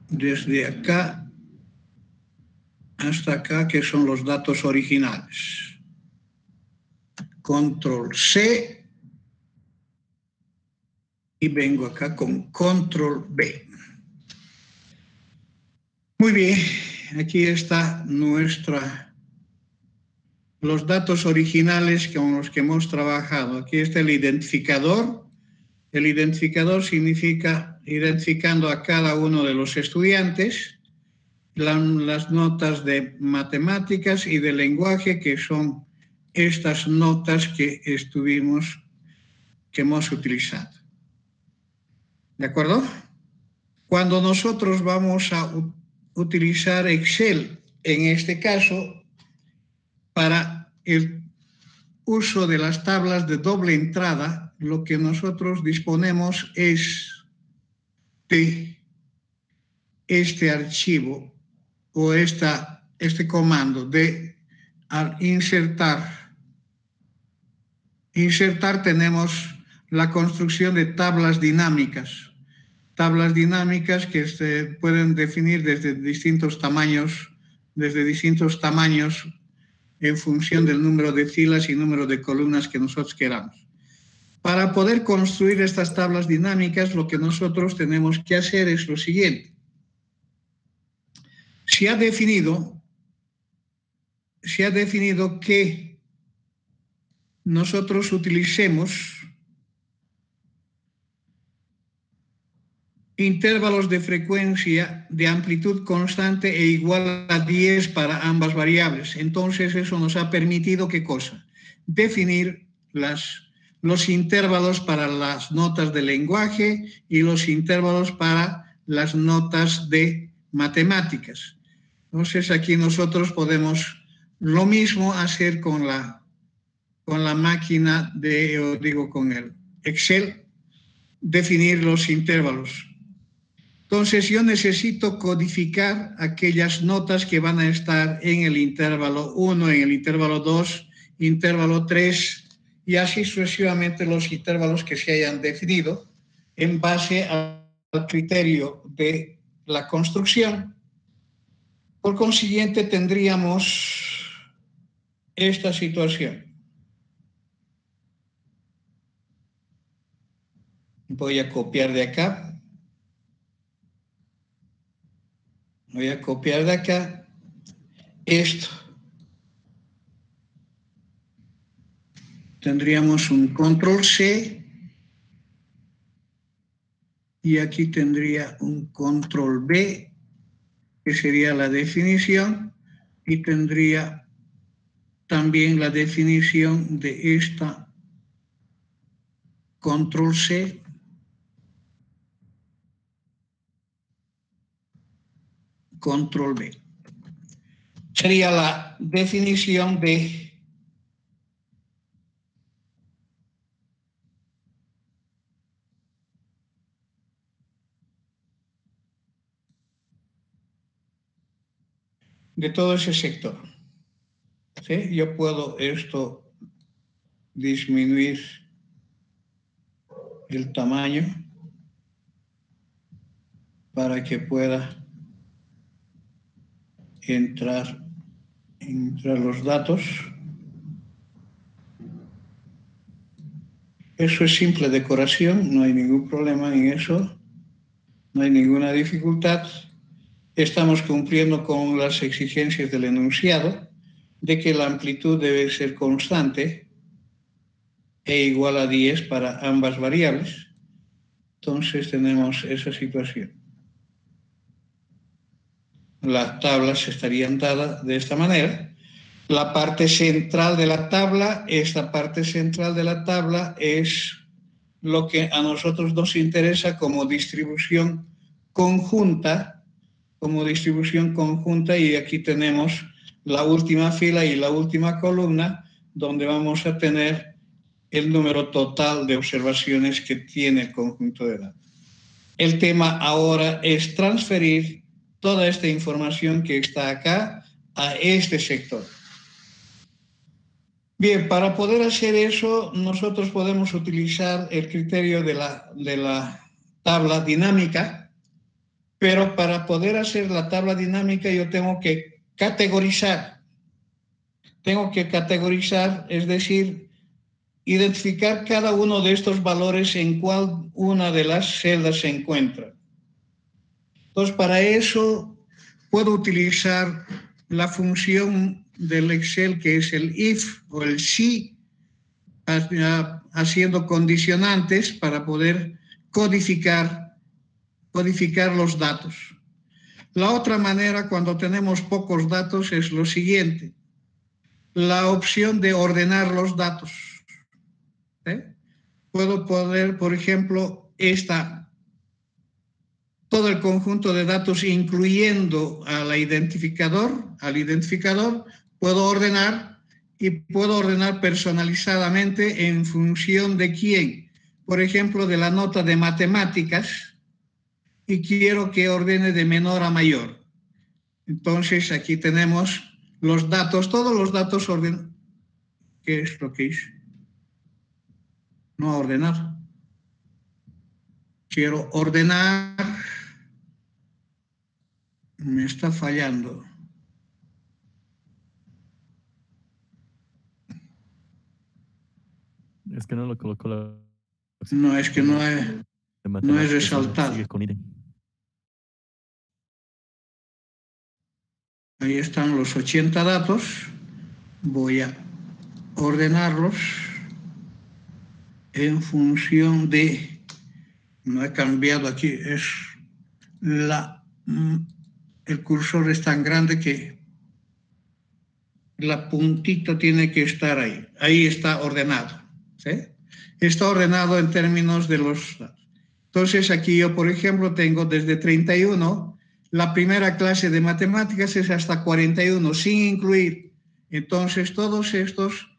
desde acá hasta acá, que son los datos originales. Control C y vengo acá con Control B. Muy bien, aquí está los datos originales con los que hemos trabajado. Aquí está el identificador. El identificador significa identificando a cada uno de los estudiantes, las notas de matemáticas y de lenguaje, que son estas notas que hemos utilizado. ¿De acuerdo? Cuando nosotros vamos a utilizar Excel, en este caso, para el uso de las tablas de doble entrada, lo que nosotros disponemos es de este archivo o este comando de al insertar. Insertar tenemos la construcción de tablas dinámicas. Tablas dinámicas que se pueden definir desde distintos tamaños en función del número de filas y número de columnas que nosotros queramos. Para poder construir estas tablas dinámicas, lo que nosotros tenemos que hacer es lo siguiente. Se ha definido que nosotros utilicemos intervalos de frecuencia de amplitud constante e igual a 10 para ambas variables. Entonces, eso nos ha permitido, ¿qué cosa? Definir los intervalos para las notas de lenguaje y los intervalos para las notas de matemáticas. Entonces, aquí nosotros podemos lo mismo hacer con la máquina con el Excel, definir los intervalos. Entonces, yo necesito codificar aquellas notas que van a estar en el intervalo 1, en el intervalo 2, intervalo 3, y así sucesivamente los intervalos que se hayan definido en base al criterio de la construcción. Por consiguiente, tendríamos esta situación. Voy a copiar de acá. Voy a copiar de acá esto. Tendríamos un control C y aquí tendría un control B, que sería la definición, y tendría también la definición de esta control C. Control B. Sería la definición de todo ese sector. ¿Sí? Yo puedo disminuir el tamaño para que pueda entrar los datos. Eso es simple decoración, no hay ningún problema en eso, no hay ninguna dificultad. Estamos cumpliendo con las exigencias del enunciado de que la amplitud debe ser constante e igual a 10 para ambas variables. Entonces tenemos esa situación. Las tablas estarían dadas de esta manera. La parte central de la tabla, esta parte central de la tabla es lo que a nosotros nos interesa como distribución conjunta, y aquí tenemos la última fila y la última columna, donde vamos a tener el número total de observaciones que tiene el conjunto de datos. El tema ahora es transferir toda esta información que está acá a este sector. Bien, para poder hacer eso, nosotros podemos utilizar el criterio de la tabla dinámica. Pero para poder hacer la tabla dinámica yo tengo que categorizar. Tengo que categorizar, es decir, identificar cada uno de estos valores en cuál una de las celdas se encuentra. Entonces, para eso puedo utilizar la función del Excel que es el if o el si, haciendo condicionantes para poder codificar los datos. La otra manera, cuando tenemos pocos datos, es lo siguiente: la opción de ordenar los datos. Puedo poner, por ejemplo, todo el conjunto de datos, incluyendo al identificador, puedo ordenar y puedo ordenar personalizadamente en función de quién. Por ejemplo, de la nota de matemáticas, y quiero que ordene de menor a mayor. Entonces, aquí tenemos los datos, todos los datos ordenados. ¿Qué es lo que hice? No ordenar. Quiero ordenar. Me está fallando. Es que no lo colocó la... No, es que no es resaltado. Sigue con idem. Ahí están los 80 datos. Voy a ordenarlos en función de... No he cambiado aquí, es el cursor es tan grande que la puntita tiene que estar ahí. Ahí está ordenado. ¿Sí? Está ordenado en términos de los datos. Entonces aquí yo, por ejemplo, tengo desde 31, la primera clase de matemáticas es hasta 41, sin incluir. Entonces todos estos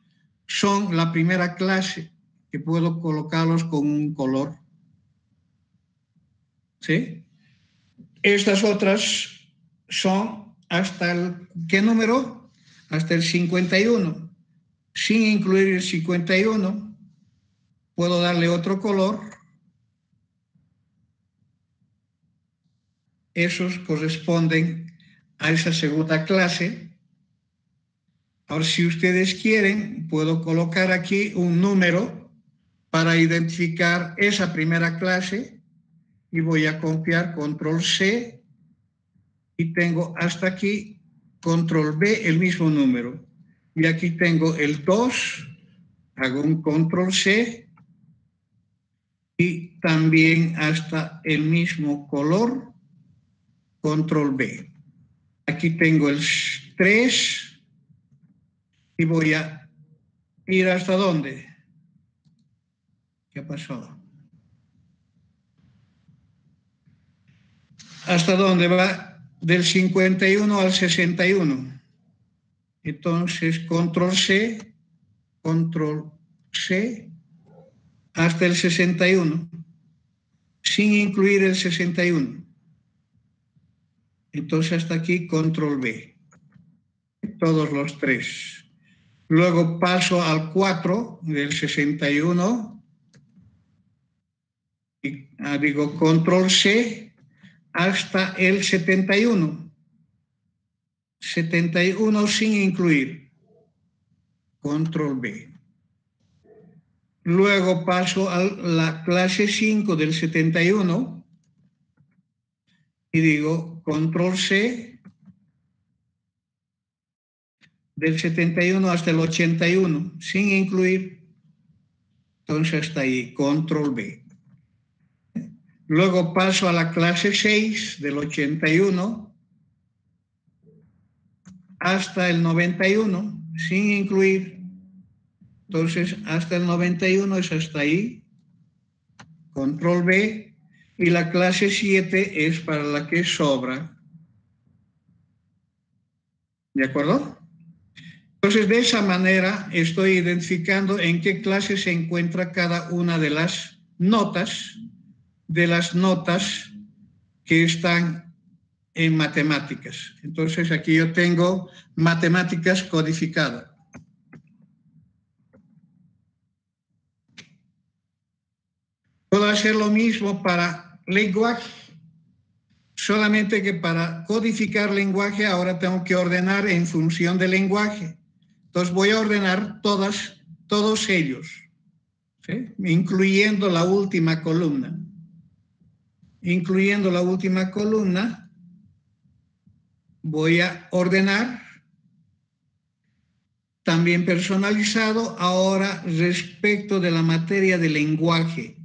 son la primera clase, que puedo colocarlos con un color. ¿Sí? Estas otras son hasta ¿qué número? Hasta el 51. Sin incluir el 51, puedo darle otro color. Esos corresponden a esa segunda clase. Ahora, si ustedes quieren, puedo colocar aquí un número para identificar esa primera clase y voy a copiar control C y tengo hasta aquí control B, el mismo número. Y aquí tengo el 2, hago un control C y también hasta el mismo color, control B. Aquí tengo el 3 y voy a ir hasta dónde. ¿Qué pasó? ¿Hasta dónde va? Del 51 al 61. Entonces, control C, hasta el 61, sin incluir el 61. Entonces, hasta aquí, control B. Todos los tres. Luego paso al 4 del 61 y digo control C hasta el 71. 71 sin incluir. Control B. Luego paso a la clase 5 del 71 y digo control C del 71 hasta el 81 sin incluir. Entonces está ahí, control B. Luego paso a la clase 6 del 81 hasta el 91 sin incluir. Entonces hasta el 91 es hasta ahí, control B, y la clase 7 es para la que sobra. ¿De acuerdo? Entonces, de esa manera estoy identificando en qué clase se encuentra cada una de las notas que están en matemáticas. Entonces, aquí yo tengo matemáticas codificada. Puedo hacer lo mismo para lenguaje. solamente que para codificar lenguaje ahora tengo que ordenar en función del lenguaje. Entonces voy a ordenar todos ellos, ¿sí? Incluyendo la última columna. Incluyendo la última columna, voy a ordenar también personalizado ahora respecto de la materia de lenguaje,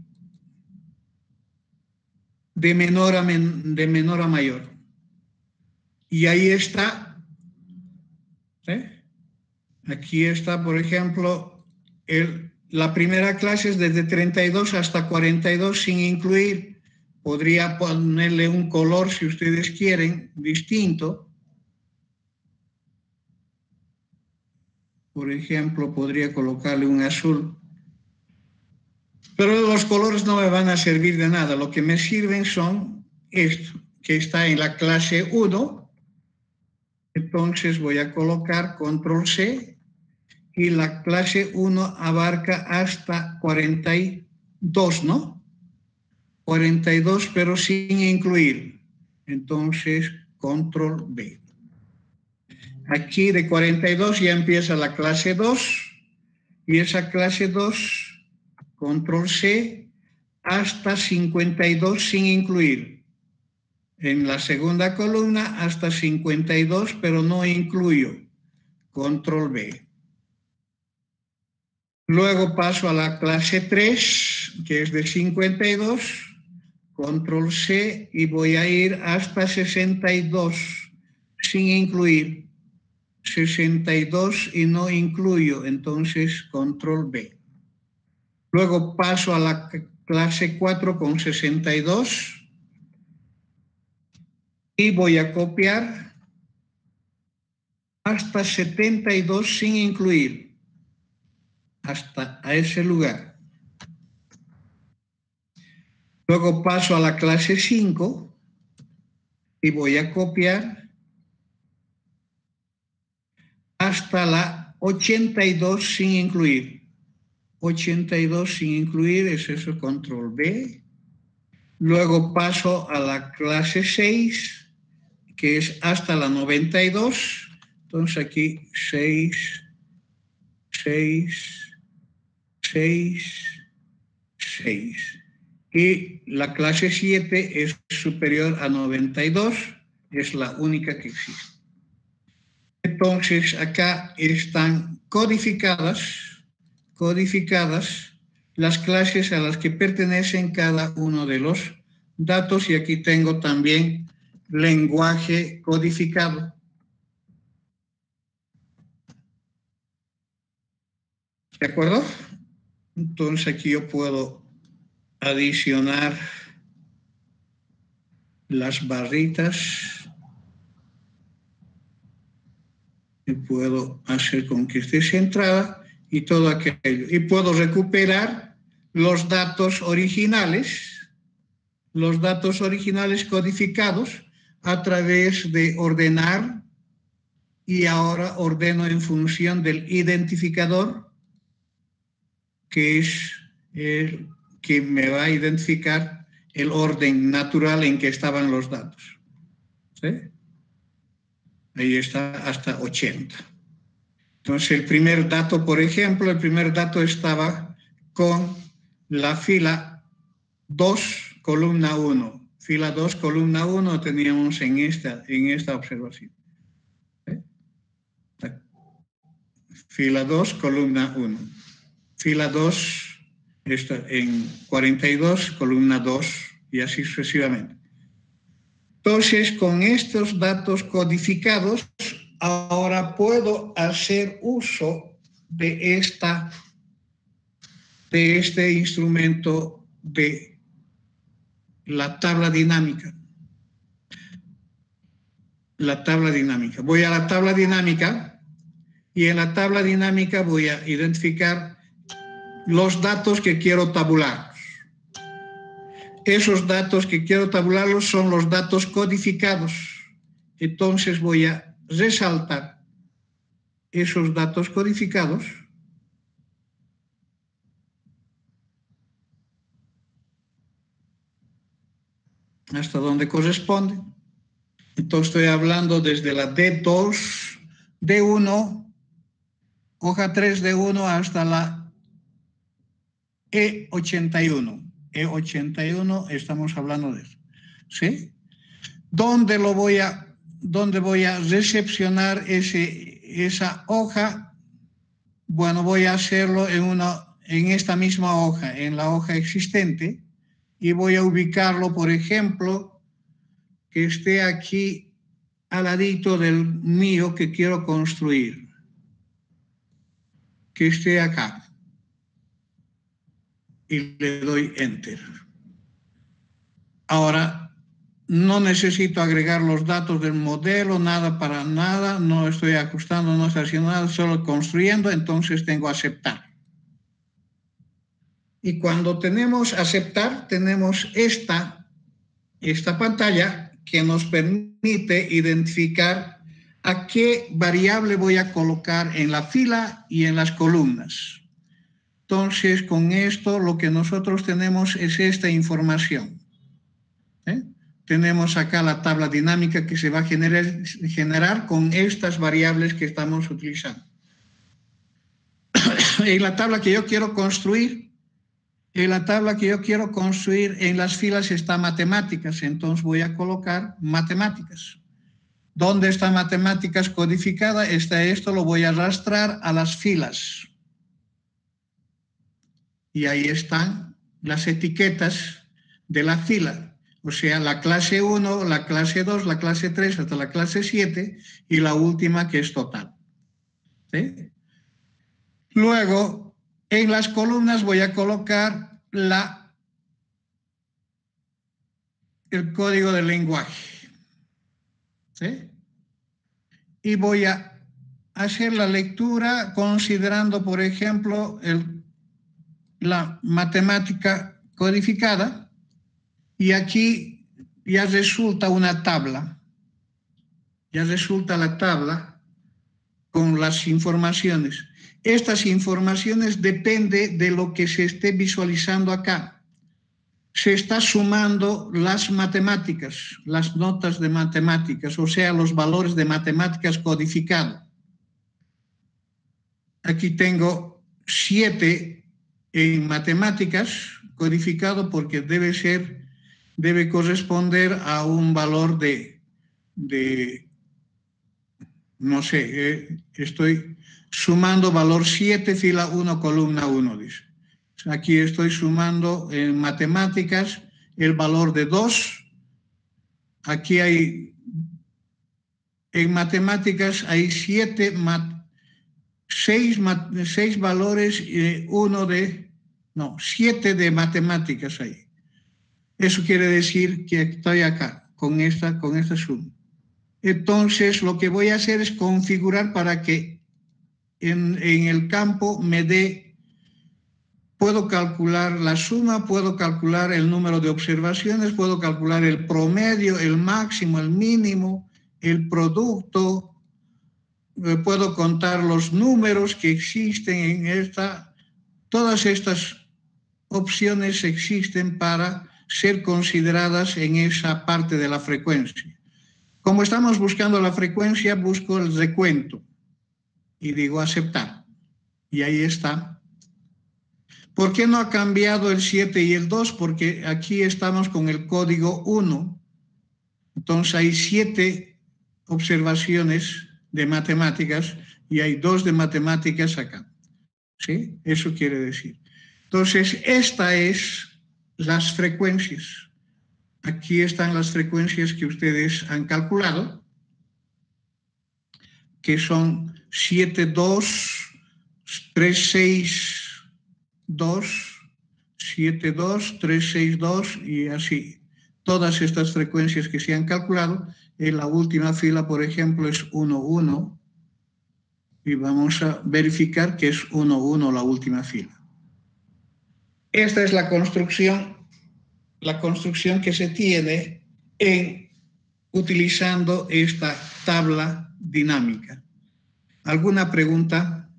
de menor a mayor. Y ahí está, ¿sí? Aquí está, por ejemplo, la primera clase es desde 32 hasta 42 sin incluir. Podría ponerle un color, si ustedes quieren, distinto. Por ejemplo, podría colocarle un azul. Pero los colores no me van a servir de nada. Lo que me sirven son esto, que está en la clase 1. Entonces voy a colocar control C y la clase 1 abarca hasta 42, ¿no? 42, pero sin incluir. Entonces, control B. Aquí de 42 ya empieza la clase 2 y esa clase 2, control C, hasta 52 sin incluir. En la segunda columna hasta 52, pero no incluyo. Control B. Luego paso a la clase 3, que es de 52, control C, y voy a ir hasta 62, sin incluir. 62 y no incluyo, entonces control B. Luego paso a la clase 4 con 62 y voy a copiar hasta 72 sin incluir, hasta a ese lugar. Luego paso a la clase 5 y voy a copiar hasta la 82 sin incluir. 82 sin incluir, es eso, control B. Luego paso a la clase 6, que es hasta la 92. Entonces aquí 6, 6, 6, 6. Y la clase 7 es superior a 92, es la única que existe. Entonces acá están codificadas las clases a las que pertenecen cada uno de los datos y aquí tengo también lenguaje codificado. ¿De acuerdo? Entonces aquí yo puedo adicionar las barritas y puedo hacer con que esté centrada y todo aquello. Y puedo recuperar los datos originales codificados a través de ordenar y ahora ordeno en función del identificador que es el que me va a identificar el orden natural en que estaban los datos. ¿Sí? Ahí está hasta 80. Entonces el primer dato, por ejemplo, el primer dato estaba con la fila 2, columna 1. Fila 2, columna 1 teníamos en esta observación. ¿Sí? Fila 2, columna 1. Fila 2 está en 42, columna 2 y así sucesivamente. Entonces, con estos datos codificados, ahora puedo hacer uso de este instrumento de la tabla dinámica. La tabla dinámica. Voy a la tabla dinámica y en la tabla dinámica voy a identificar los datos que quiero tabular. Esos datos que quiero tabularlos son los datos codificados. Entonces voy a resaltar esos datos codificados hasta donde corresponde. Entonces estoy hablando desde la D2, D1, hoja 3 D1 hasta la E81. E81 estamos hablando de eso. ¿Sí? ¿Dónde voy a recepcionar esa hoja? Bueno, voy a hacerlo en esta misma hoja, en la hoja existente, y voy a ubicarlo, por ejemplo, que esté aquí al ladito del mío que quiero construir, que esté acá, y le doy Enter. Ahora, no necesito agregar los datos del modelo, nada para nada, no estoy ajustando, no estoy haciendo nada, solo construyendo, entonces tengo aceptar. Y cuando tenemos aceptar, tenemos esta pantalla que nos permite identificar a qué variable voy a colocar en la fila y en las columnas. Entonces, con esto lo que nosotros tenemos es esta información. Tenemos acá la tabla dinámica que se va a generar con estas variables que estamos utilizando. En la tabla que yo quiero construir, en las filas está matemáticas, entonces voy a colocar matemáticas. ¿Dónde está matemáticas codificada? Esto lo voy a arrastrar a las filas. Y ahí están las etiquetas de la fila. O sea, la clase 1, la clase 2, la clase 3 hasta la clase 7 y la última que es total. ¿Sí? Luego, en las columnas voy a colocar el código del lenguaje. ¿Sí? Y voy a hacer la lectura considerando, por ejemplo, la matemática codificada, y aquí ya resulta una tabla. Ya resulta la tabla con las informaciones. Estas informaciones dependen de lo que se esté visualizando acá. Se está sumando las matemáticas, las notas de matemáticas, o sea, los valores de matemáticas codificados. Aquí tengo 7 en matemáticas codificado porque debe corresponder a un valor no sé, estoy sumando valor 7, fila 1, columna 1, dice. Aquí estoy sumando en matemáticas el valor de 2. Aquí en matemáticas hay 6 valores, 7 de matemáticas ahí. Eso quiere decir que estoy acá con esta suma. Entonces, lo que voy a hacer es configurar para que en el campo me dé, puedo calcular la suma, puedo calcular el número de observaciones, puedo calcular el promedio, el máximo, el mínimo, el producto, puedo contar los números que existen en todas estas opciones existen para ser consideradas en esa parte de la frecuencia. Como estamos buscando la frecuencia, busco el recuento y digo aceptar. Y ahí está. ¿Por qué no ha cambiado el 7 y el 2? Porque aquí estamos con el código 1. Entonces hay 7 observaciones de matemáticas y hay 2 de matemáticas acá. ¿Sí? Eso quiere decir. Entonces, estas es las frecuencias. Aquí están las frecuencias que ustedes han calculado, que son 7, 2, 3, 6, 2, 7, 2, 3, 6, 2 y así. Todas estas frecuencias que se han calculado, en la última fila, por ejemplo, es 1, 1 y vamos a verificar que es 1, 1 la última fila. Esta es la construcción que se tiene utilizando esta tabla dinámica. ¿Alguna pregunta?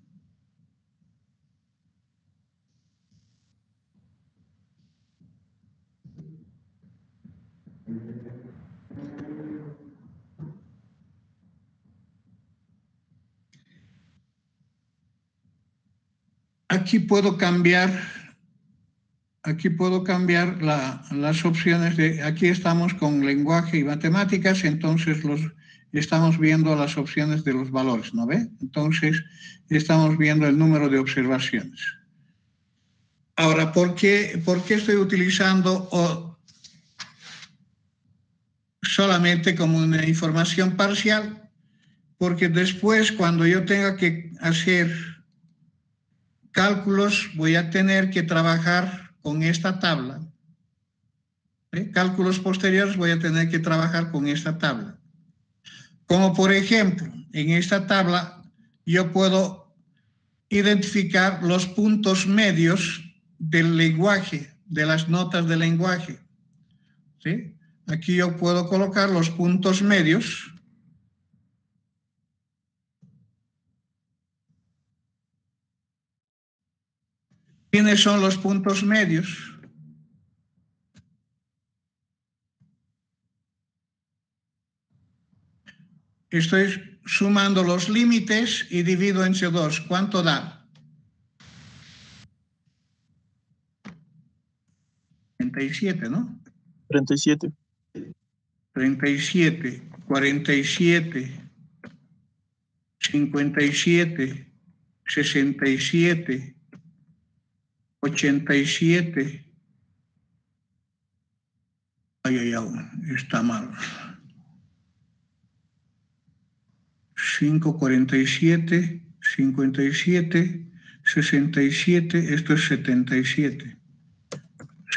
aquí puedo cambiar las opciones de, aquí estamos con lenguaje y matemáticas, entonces estamos viendo las opciones de los valores, ¿no ve? Entonces estamos viendo el número de observaciones. Ahora, ¿por qué estoy utilizando solamente como una información parcial? Porque después, cuando yo tenga que hacer cálculos, voy a tener que trabajar con esta tabla. Cálculos posteriores voy a tener que trabajar con esta tabla. Como por ejemplo, en esta tabla yo puedo identificar los puntos medios del lenguaje, de las notas del lenguaje. ¿Sí? Aquí yo puedo colocar los puntos medios. ¿Quiénes son los puntos medios? Estoy sumando los límites y divido entre 2. ¿Cuánto da? 37, ¿no? 37. 37, 47, 57, 67, 87. Ay, está mal. 5, 47, 57, 67, esto es 77.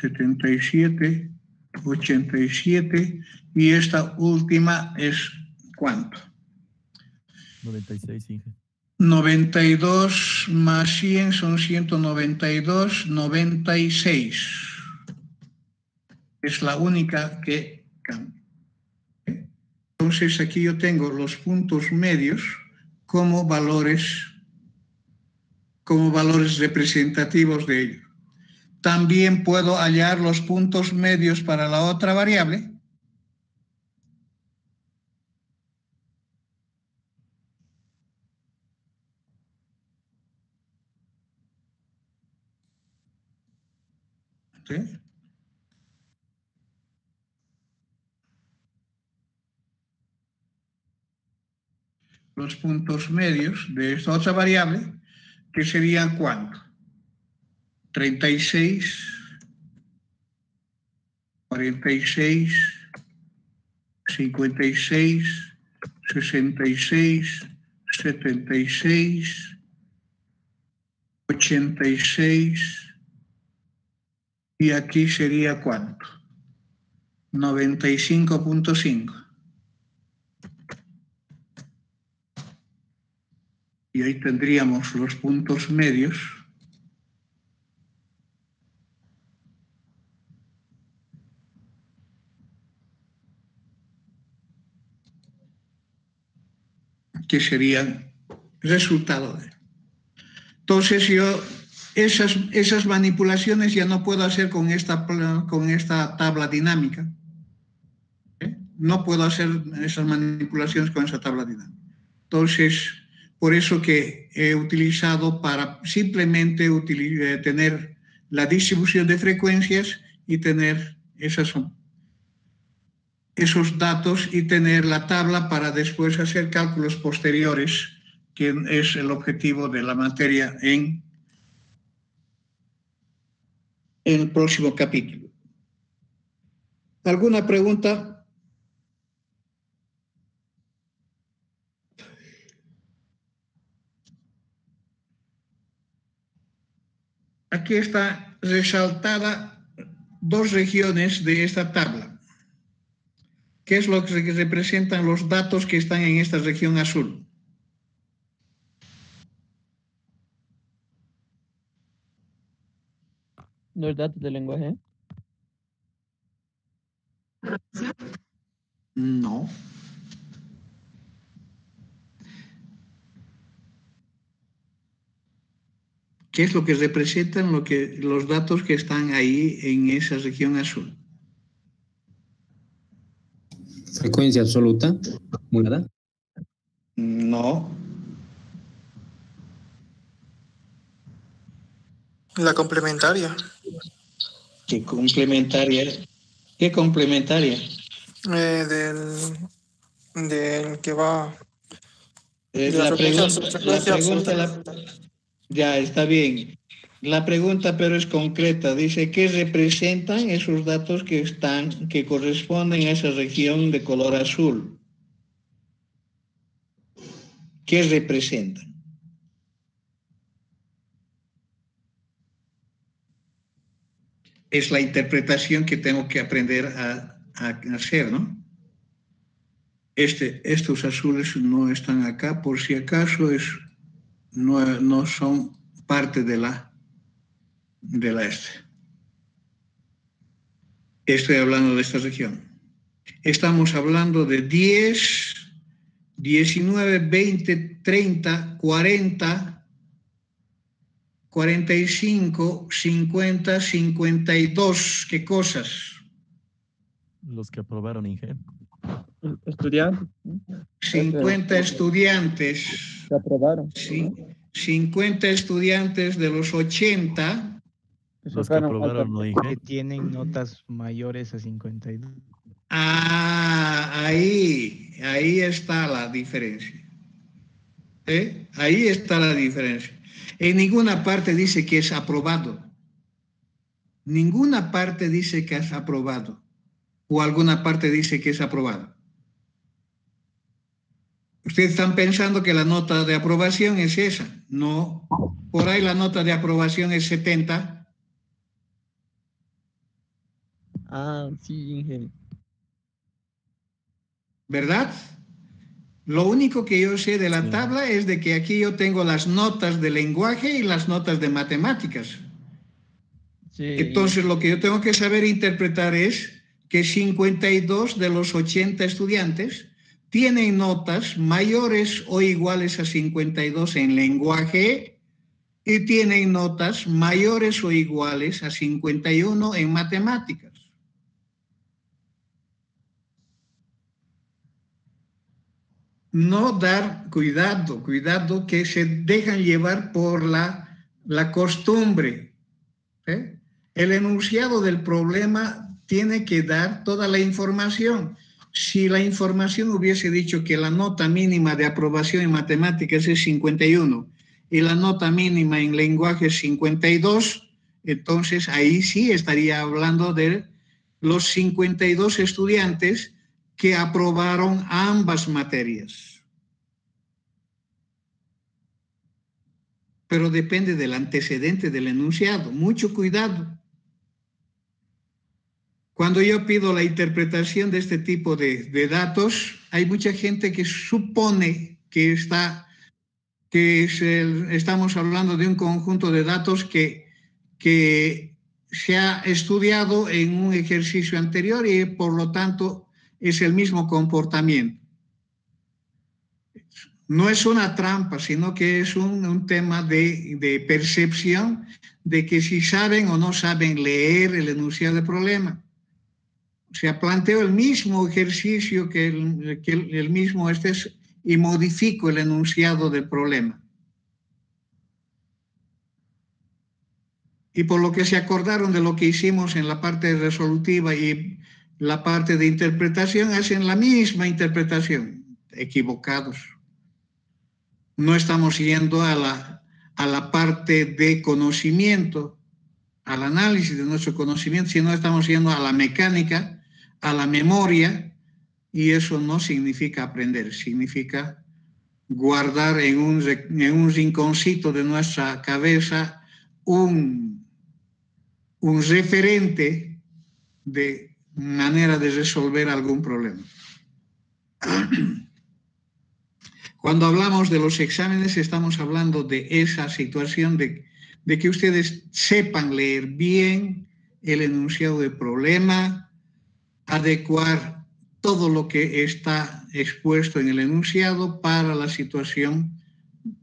77, 87, y esta última es ¿cuánto? 96, Inge. 92 más 100 son 192, 96. Es la única que cambia. Entonces aquí yo tengo los puntos medios como valores representativos de ello. También puedo hallar los puntos medios para la otra variable. ¿Sí? Los puntos medios de esta otra variable, que serían ¿cuánto? 36, 46, 56, 66, 76, 86, y aquí sería ¿cuánto? 95.5. Y ahí tendríamos los puntos medios que serían resultado de. Entonces yo esas manipulaciones ya no puedo hacer con esta tabla dinámica. No puedo hacer esas manipulaciones con esa tabla dinámica. Entonces, por eso que he utilizado para simplemente tener la distribución de frecuencias y tener esos datos y tener la tabla para después hacer cálculos posteriores, que es el objetivo de la materia en el próximo capítulo. ¿Alguna pregunta? Aquí está resaltada dos regiones de esta tabla. ¿Qué es lo que representan los datos que están en esta región azul? ¿Los datos del lenguaje? No. ¿Qué es lo que representan los datos que están ahí en esa región azul? Frecuencia absoluta, ¿verdad? No. La complementaria. ¿Qué complementaria? ¿Qué complementaria? Del que va... La pregunta, ya está bien. La pregunta, pero es concreta. Dice, ¿qué representan esos datos que corresponden a esa región de color azul? ¿Qué representan? Es la interpretación que tengo que aprender a hacer, ¿no? Estos azules no están acá, por si acaso no son parte de la Estoy hablando de esta región. Estamos hablando de 10, 19, 20, 30, 40, 45, 50, 52. ¿Qué cosas? Los que aprobaron Inge. Estudiantes. 50 estudiantes. Se aprobaron. Sí, 50 estudiantes de los 80. Los que aprobaron no Inge. Que tienen notas mayores a 52. Ahí está la diferencia. Ahí está la diferencia. En ninguna parte dice que es aprobado. Ninguna parte dice que es aprobado. O alguna parte dice que es aprobado. Ustedes están pensando que la nota de aprobación es esa. No. Por ahí la nota de aprobación es 70. Ah, sí, Inge. ¿Verdad? Lo único que yo sé de la tabla es de que aquí yo tengo las notas de lenguaje y las notas de matemáticas. Sí. Entonces lo que yo tengo que saber interpretar es que 52 de los 80 estudiantes tienen notas mayores o iguales a 52 en lenguaje y tienen notas mayores o iguales a 51 en matemáticas. No dar cuidado que se dejan llevar por la costumbre. El enunciado del problema tiene que dar toda la información. Si la información hubiese dicho que la nota mínima de aprobación en matemáticas es 51 y la nota mínima en lenguaje es 52, entonces ahí sí estaría hablando de los 52 estudiantes que aprobaron ambas materias. Pero depende del antecedente del enunciado. Mucho cuidado. Cuando yo pido la interpretación de este tipo de datos, hay mucha gente que supone que estamos hablando de un conjunto de datos que se ha estudiado en un ejercicio anterior y por lo tanto es el mismo comportamiento. No es una trampa, sino que es un tema de percepción de que si saben o no saben leer el enunciado del problema. O sea, planteo el mismo ejercicio que el mismo y modifico el enunciado del problema. Y por lo que se acordaron de lo que hicimos en la parte resolutiva y la parte de interpretación, hacen la misma interpretación. Equivocados. No estamos yendo a la parte de conocimiento, al análisis de nuestro conocimiento, sino estamos yendo a la mecánica, a la memoria, y eso no significa aprender, significa guardar en un rinconcito de nuestra cabeza un referente de manera de resolver algún problema. Cuando hablamos de los exámenes, estamos hablando de esa situación de que ustedes sepan leer bien el enunciado del problema, adecuar todo lo que está expuesto en el enunciado para la situación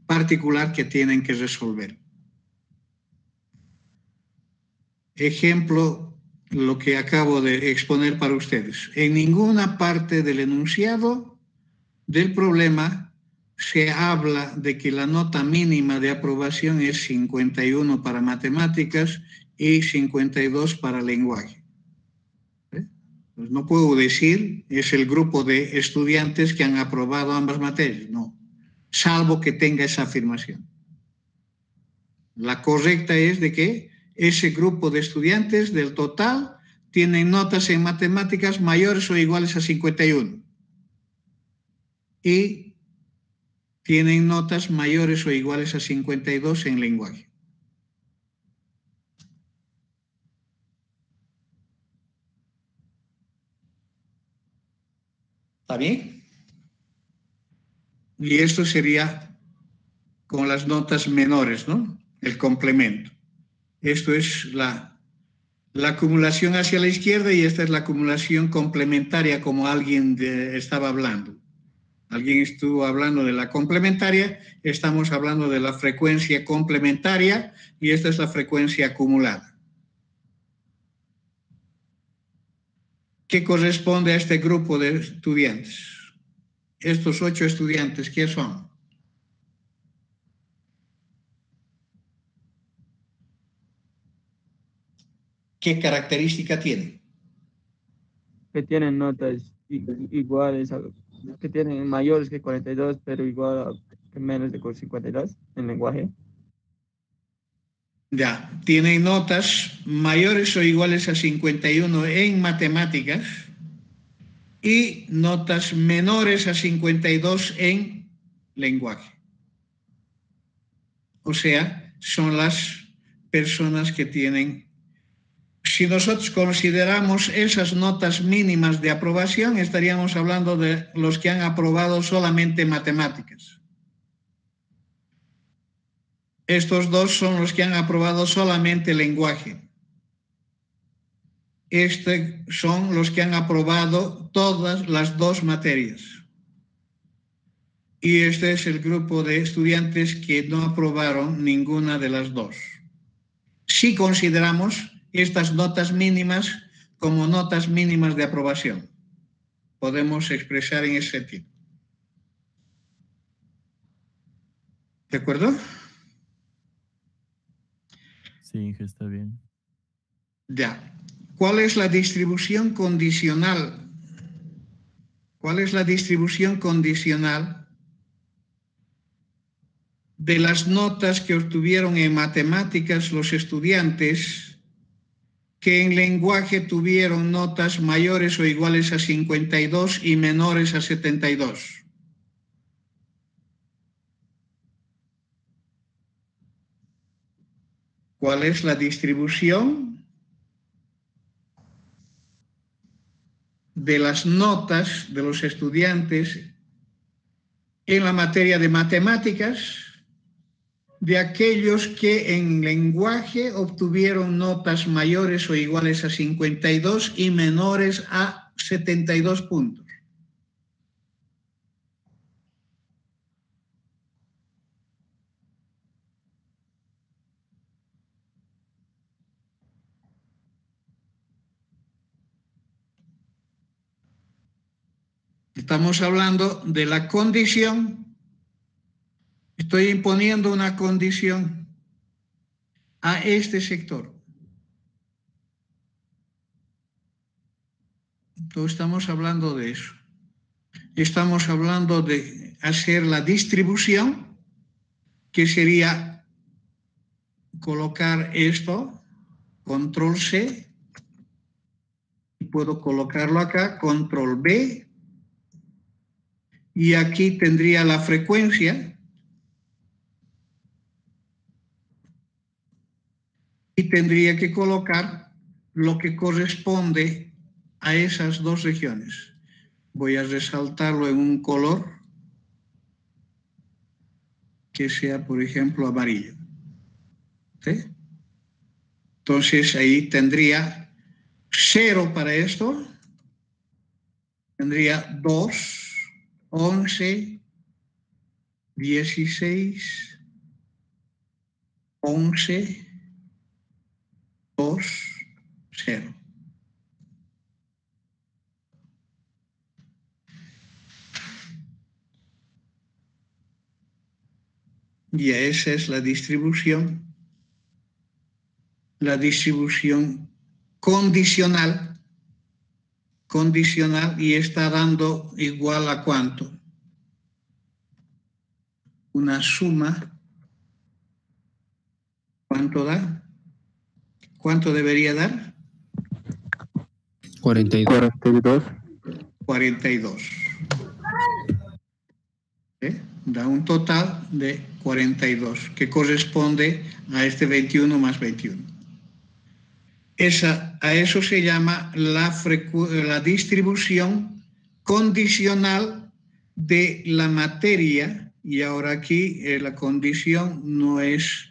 particular que tienen que resolver. Ejemplo, lo que acabo de exponer para ustedes. En ninguna parte del enunciado del problema se habla de que la nota mínima de aprobación es 51 para matemáticas y 52 para lenguaje. Pues no puedo decir es el grupo de estudiantes que han aprobado ambas materias, no, salvo que tenga esa afirmación. La correcta es de que ese grupo de estudiantes del total tienen notas en matemáticas mayores o iguales a 51 y tienen notas mayores o iguales a 52 en lenguaje. ¿Está bien? Y esto sería con las notas menores, ¿no? El complemento. Esto es la acumulación hacia la izquierda y esta es la acumulación complementaria como alguien estaba hablando. Alguien estuvo hablando de la complementaria, estamos hablando de la frecuencia complementaria y esta es la frecuencia acumulada. ¿Qué corresponde a este grupo de estudiantes? Estos 8 estudiantes, ¿qué son? ¿Qué característica tienen? Que tienen notas iguales, que tienen mayores que 42, pero igual que menos de 52 en lenguaje. Ya, tienen notas mayores o iguales a 51 en matemáticas y notas menores a 52 en lenguaje. O sea, son las personas que tienen. Si nosotros consideramos esas notas mínimas de aprobación, estaríamos hablando de los que han aprobado solamente matemáticas. Estos dos son los que han aprobado solamente lenguaje. Son los que han aprobado todas las 2 materias. Y este es el grupo de estudiantes que no aprobaron ninguna de las 2. Si consideramos estas notas mínimas como notas mínimas de aprobación, podemos expresar en ese sentido. ¿De acuerdo? Sí, Inge, está bien. Ya. ¿Cuál es la distribución condicional? ¿Cuál es la distribución condicional de las notas que obtuvieron en matemáticas los estudiantes que en lenguaje tuvieron notas mayores o iguales a 52 y menores a 72? ¿Cuál es la distribución de las notas de los estudiantes en la materia de matemáticas de aquellos que en lenguaje obtuvieron notas mayores o iguales a 52 y menores a 72 puntos? Estamos hablando de la condición. Estoy imponiendo una condición a este sector. Entonces estamos hablando de eso. Estamos hablando de hacer la distribución, que sería colocar esto, control C, y puedo colocarlo acá, control B, y aquí tendría la frecuencia, y tendría que colocar lo que corresponde a esas 2 regiones. Voy a resaltarlo en un color que sea, por ejemplo, amarillo. ¿Sí? Entonces ahí tendría 0 para esto, tendría 2, 11, 16, 11, 2, 0. Y esa es la distribución condicional, y está dando igual a ¿cuánto? Una suma. ¿Cuánto da? ¿Cuánto debería dar? 42. 42. Da un total de 42, que corresponde a este 21 más 21. A eso se llama la distribución condicional de la materia, y ahora aquí la condición no es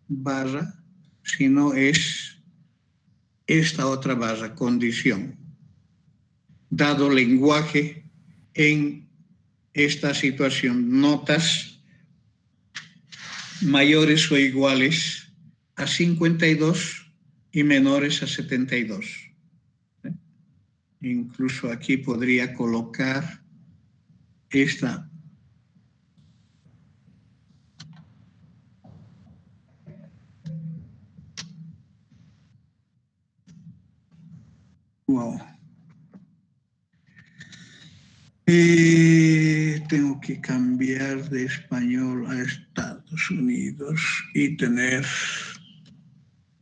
barra, sino es esta otra barra, condición, dado lenguaje en esta situación, notas mayores o iguales a 52 y menores a 72. Incluso aquí podría colocar esta. Wow. Tengo que cambiar de español a Estados Unidos y tener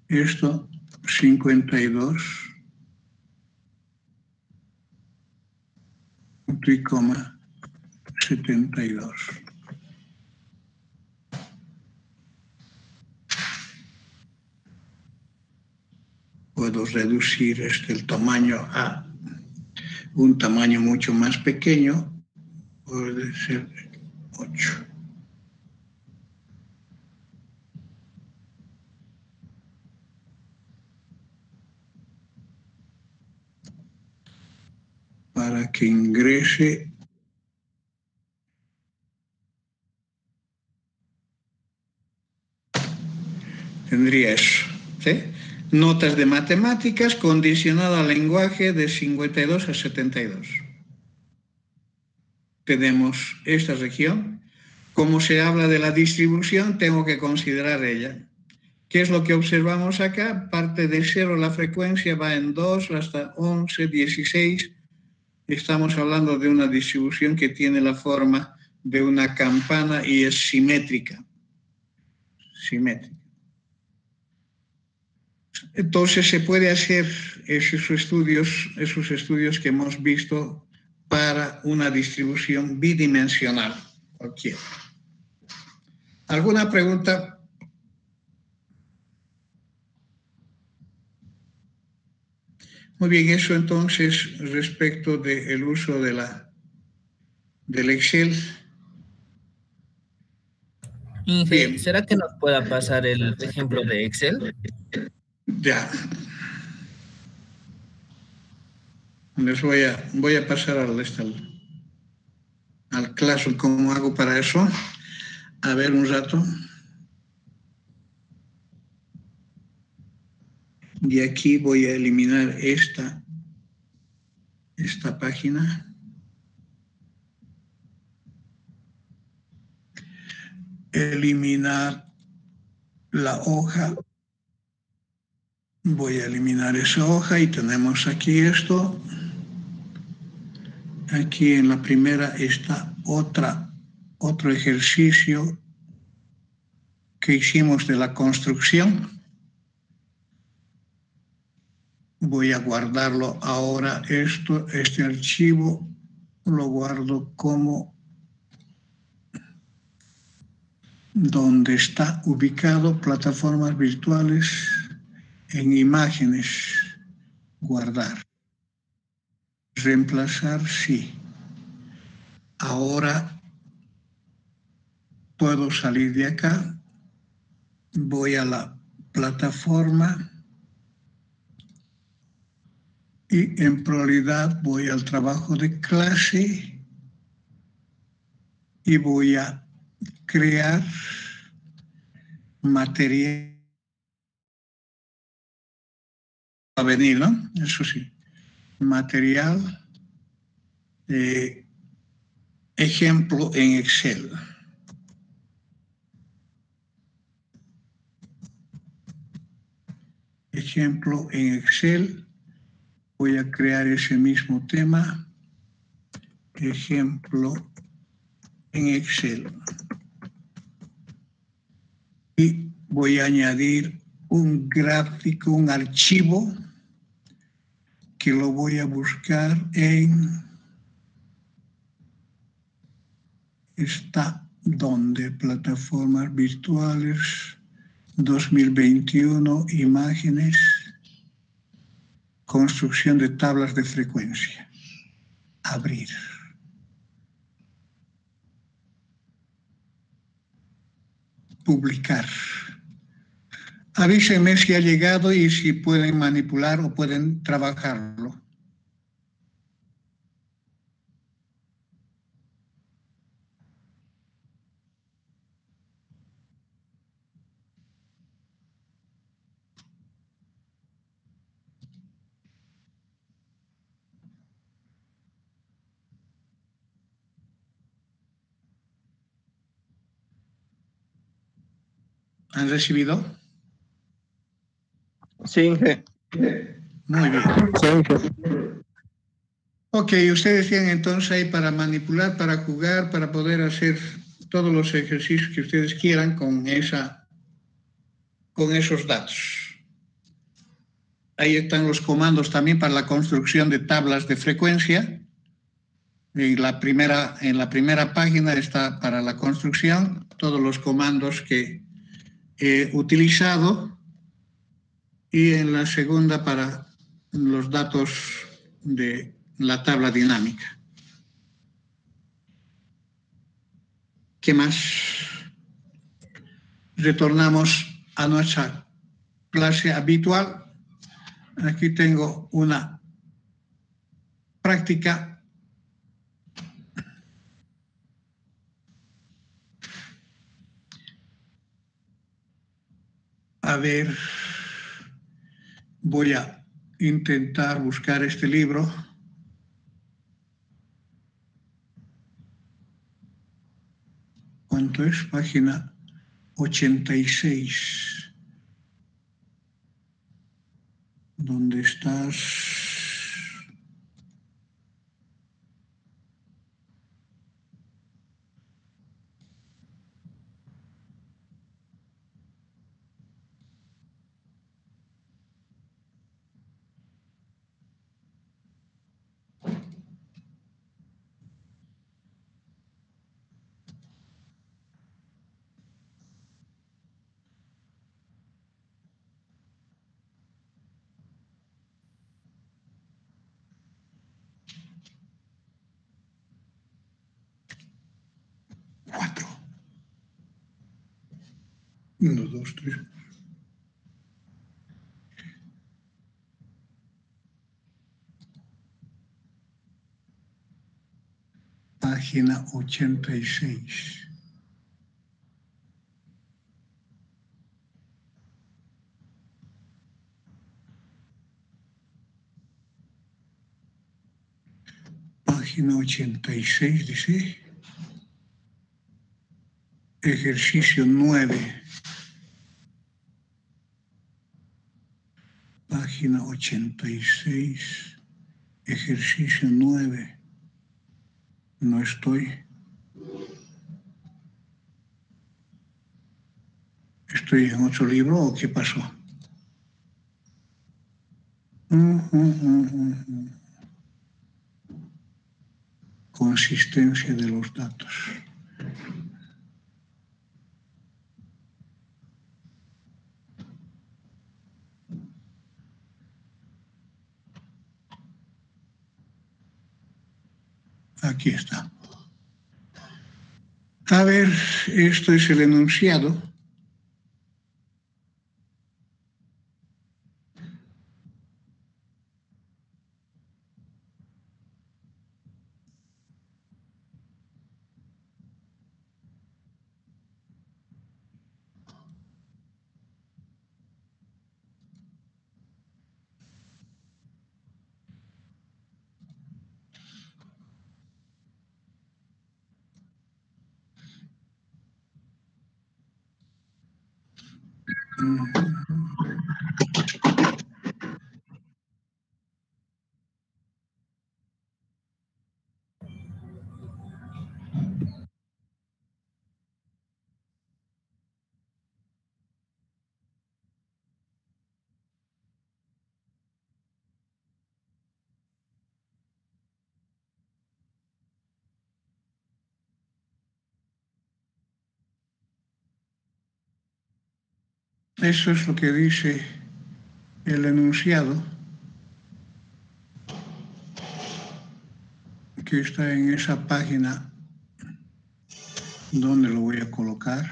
esto 52 punto y coma 72. Puedo reducir el tamaño a un tamaño mucho más pequeño, puede ser 8. Para que ingrese tendría eso, ¿sí? Notas de matemáticas condicionado al lenguaje de 52 a 72. Tenemos esta región. Como se habla de la distribución, tengo que considerar ella. ¿Qué es lo que observamos acá? Parte de 0 la frecuencia, va en 2 hasta 11, 16. Estamos hablando de una distribución que tiene la forma de una campana y es simétrica. Entonces se puede hacer esos estudios que hemos visto para una distribución bidimensional cualquiera. ¿Alguna pregunta? Muy bien, eso entonces respecto del uso del Excel. Inge, ¿será que nos pueda pasar el ejemplo de Excel? Ya. Les voy a pasar al Classroom. ¿Cómo hago para eso? A ver un rato. Y aquí voy a eliminar esta página. Eliminar la hoja. Voy a eliminar esa hoja y tenemos aquí esto. Aquí en la primera está otro ejercicio que hicimos de la construcción. Voy a guardarlo ahora. Este archivo lo guardo como donde está ubicado plataformas virtuales en imágenes. Guardar. Reemplazar, sí. Ahora puedo salir de acá. Voy a la plataforma. Y en prioridad voy al trabajo de clase y voy a crear material. Va a venir, ¿no? Eso sí. Material, ejemplo en Excel. ejemplo, en Excel, voy a crear ese mismo tema, ejemplo en Excel. Y voy a añadir un gráfico, un archivo, que lo voy a buscar en donde plataformas virtuales 2021 imágenes, construcción de tablas de frecuencia. Abrir. Publicar. Avísenme si ha llegado y si pueden manipular o pueden trabajarlo. ¿Han recibido? Sí, Inge. Muy bien. Sí, Inge. Ok, ustedes tienen entonces ahí para manipular, para jugar, para poder hacer todos los ejercicios que ustedes quieran con esos datos. Ahí están los comandos también para la construcción de tablas de frecuencia. En la primera página está para la construcción, todos los comandos que he utilizado, y en la segunda para los datos de la tabla dinámica. ¿Qué más? Retornamos a nuestra clase habitual. Aquí tengo una práctica. A ver, voy a intentar buscar este libro. ¿Cuánto es? Página 86. ¿Dónde estás? Cuatro. 1, 2, 3. Página 86. Página 86, dice. Ejercicio 9. Página 86. Ejercicio 9. No estoy. ¿Estoy en otro libro o qué pasó? Consistencia de los datos. Aquí está. A ver, esto es el enunciado. Eso es lo que dice el enunciado que está en esa página. ¿Dónde lo voy a colocar?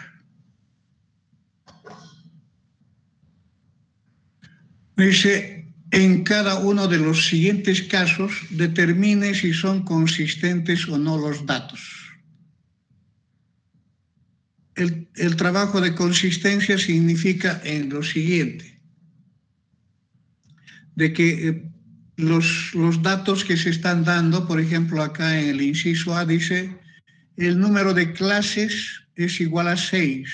Dice, en cada uno de los siguientes casos, determine si son consistentes o no los datos. El trabajo de consistencia significa en lo siguiente, de que los datos que se están dando, por ejemplo, acá en el inciso A dice, el número de clases es igual a 6.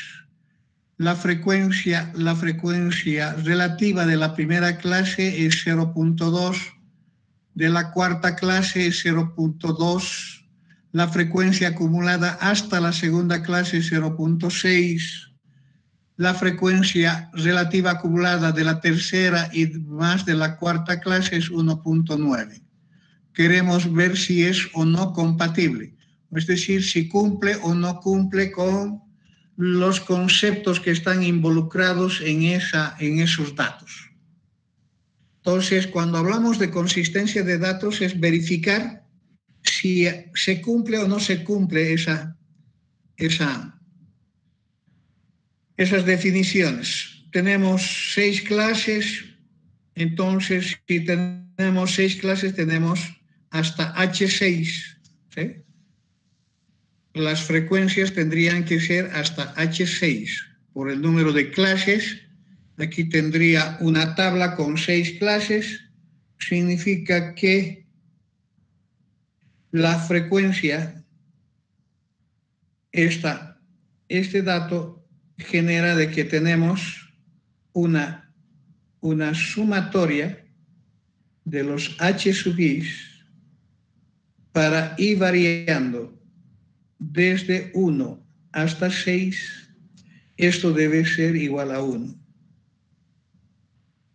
La frecuencia relativa de la primera clase es 0.2, de la cuarta clase es 0.2, la frecuencia acumulada hasta la segunda clase es 0.6, la frecuencia relativa acumulada de la tercera y más de la cuarta clase es 1.9. Queremos ver si es o no compatible, es decir, si cumple o no cumple con los conceptos que están involucrados en esos datos. Entonces, cuando hablamos de consistencia de datos es verificar si se cumple o no se cumple esas definiciones. Tenemos 6 clases, entonces si tenemos 6 clases tenemos hasta H6, ¿sí? Las frecuencias tendrían que ser hasta H6 por el número de clases. Aquí tendría una tabla con 6 clases, significa que la frecuencia, este dato genera de que tenemos una sumatoria de los H sub i para ir variando desde 1 hasta 6, esto debe ser igual a 1.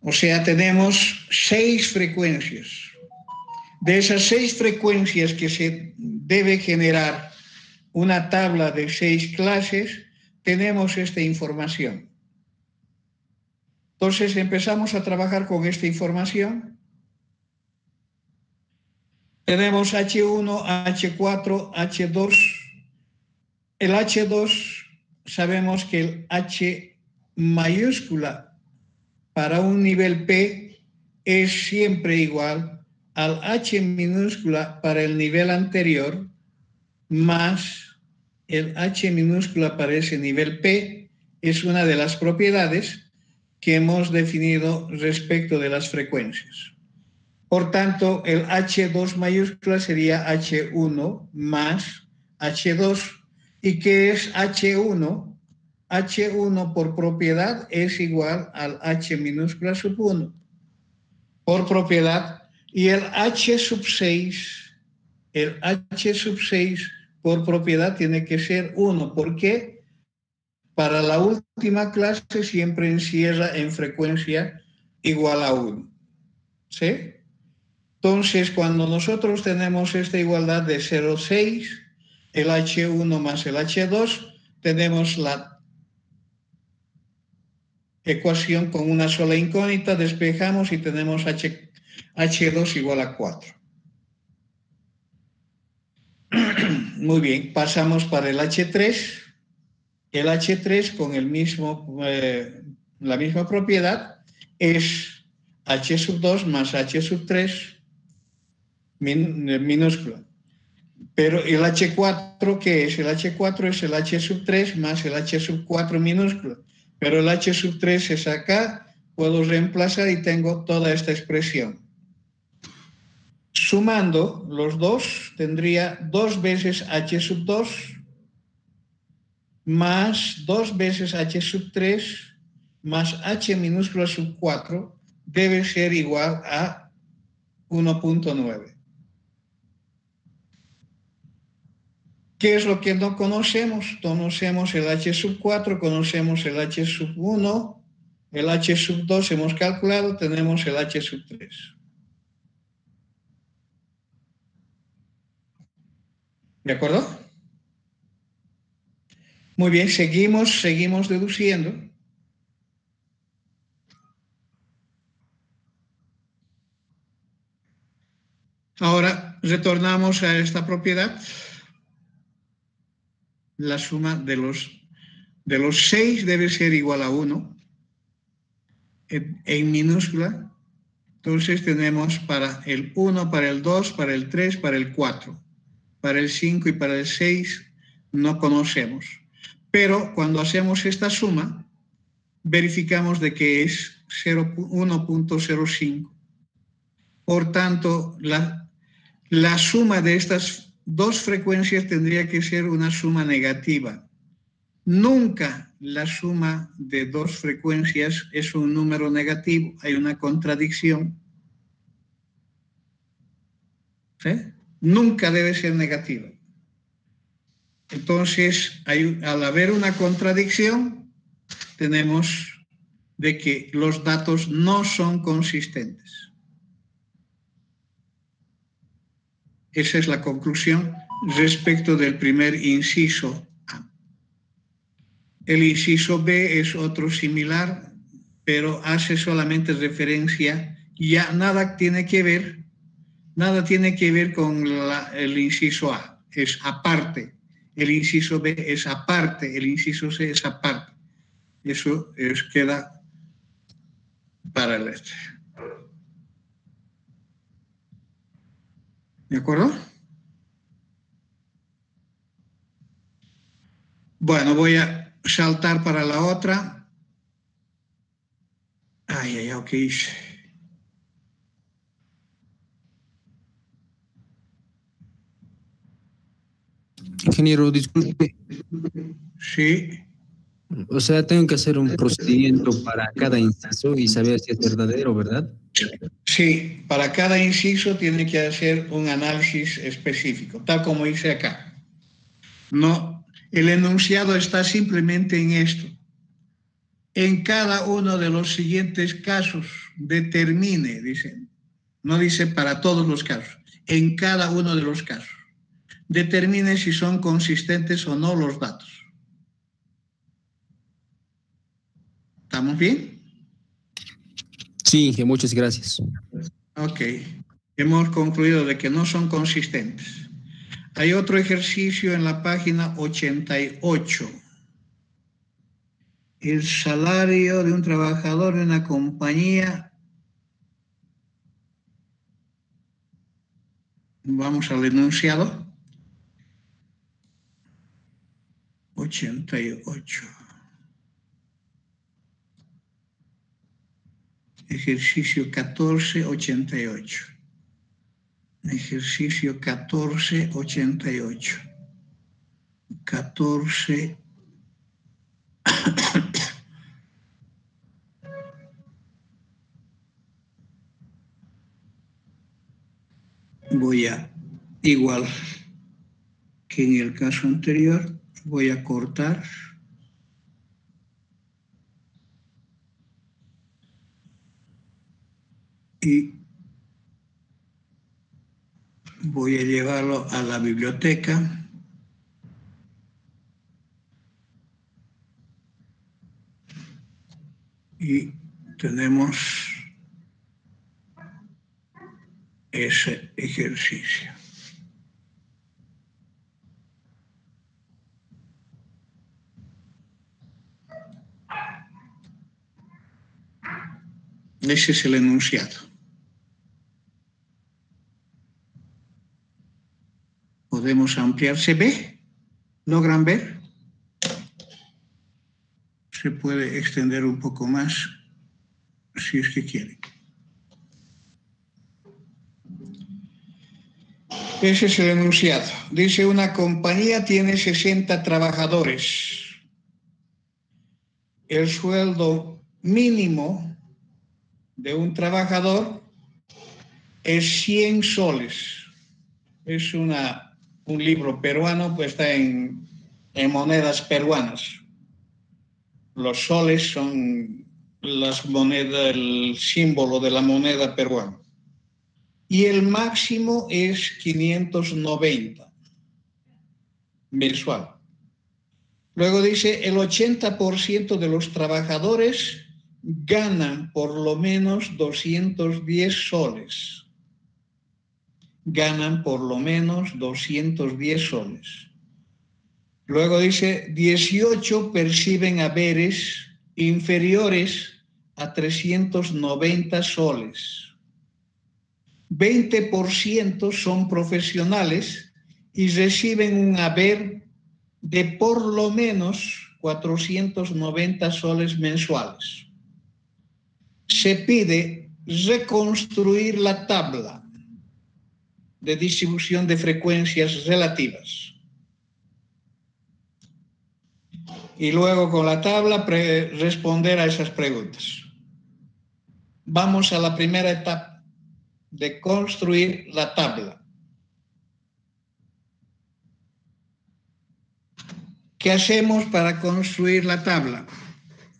O sea, tenemos 6 frecuencias. De esas 6 frecuencias que se debe generar una tabla de 6 clases, tenemos esta información. Entonces empezamos a trabajar con esta información. Tenemos H1, H4, H2. El H2, sabemos que el H mayúscula para un nivel P es siempre igual al H minúscula para el nivel anterior más el H minúscula para ese nivel P. Es una de las propiedades que hemos definido respecto de las frecuencias. Por tanto, el H2 mayúscula sería H1 más H2. ¿Y qué es H1? H1 por propiedad es igual al H minúscula sub 1 por propiedad. Y el H sub 6 por propiedad tiene que ser 1. ¿Por qué? Para la última clase siempre encierra en frecuencia igual a 1. ¿Sí? Entonces, cuando nosotros tenemos esta igualdad de 0,6, el H1 más el H2, tenemos la ecuación con una sola incógnita, despejamos y tenemos H2 igual a 4. Muy bien, pasamos para el H3. El H3 con la misma propiedad es H sub 2 más H sub 3 minúscula. Pero el H4, ¿qué es? El H4 es el H sub 3 más el H sub 4 minúscula. Pero el H sub 3 es acá, puedo reemplazar y tengo toda esta expresión. Sumando los dos, tendría 2 veces H sub 2 más 2 veces H sub 3 más H minúscula sub 4 debe ser igual a 1.9. ¿Qué es lo que no conocemos? Conocemos el H sub 4, conocemos el H sub 1, el H sub 2 hemos calculado, tenemos el H sub 3. ¿De acuerdo? Muy bien, seguimos deduciendo. Ahora retornamos a esta propiedad. La suma de los 6 debe ser igual a 1 en minúscula. Entonces tenemos para el 1, para el 2, para el 3, para el 4. Para el 5 y para el 6 no conocemos. Pero cuando hacemos esta suma, verificamos de que es 1.05. Por tanto, la suma de estas dos frecuencias tendría que ser una suma negativa. Nunca la suma de dos frecuencias es un número negativo, hay una contradicción. ¿Sí? Nunca debe ser negativa. Entonces, al haber una contradicción, tenemos de que los datos no son consistentes. Esa es la conclusión respecto del primer inciso A. El inciso B es otro similar, pero hace solamente referencia, ya nada tiene que ver con el inciso A, es aparte. El inciso B es aparte, el inciso C es aparte. Eso queda para el este. ¿De acuerdo? Bueno, voy a saltar para la otra. ¿Qué hice? Ingeniero, disculpe. Sí. O sea, tengo que hacer un procedimiento para cada inciso y saber si es verdadero, ¿verdad? Sí, para cada inciso tiene que hacer un análisis específico, tal como dice acá. No, el enunciado está simplemente en esto. En cada uno de los siguientes casos determine, dice, no dice para todos los casos, en cada uno de los casos, determine si son consistentes o no los datos. ¿Estamos bien? Sí, muchas gracias. Ok, hemos concluido de que no son consistentes. Hay otro ejercicio en la página 88. El salario de un trabajador de una compañía. Vamos al enunciado. 88. Ejercicio 1488. Ejercicio 1488. 14. Voy a, igual que en el caso anterior, voy a cortar. Y voy a llevarlo a la biblioteca. Y tenemos ese ejercicio. Ese es el enunciado. Podemos ampliar. ¿Se ve? ¿Logran ver? Se puede extender un poco más si es que quieren. Ese es el enunciado. Dice, una compañía tiene 60 trabajadores. El sueldo mínimo de un trabajador es 100 soles. Es un libro peruano, pues está en monedas peruanas. Los soles son las monedas, el símbolo de la moneda peruana. Y el máximo es 590 mensual. Luego dice, el 80% de los trabajadores ganan por lo menos 210 soles. ganan por lo menos 210 soles. Luego dice, 18 perciben haberes inferiores a 390 soles. 20% son profesionales y reciben un haber de por lo menos 490 soles mensuales. Se pide reconstruir la tabla de distribución de frecuencias relativas. Y luego con la tabla responder a esas preguntas. Vamos a la primera etapa de construir la tabla. ¿Qué hacemos para construir la tabla?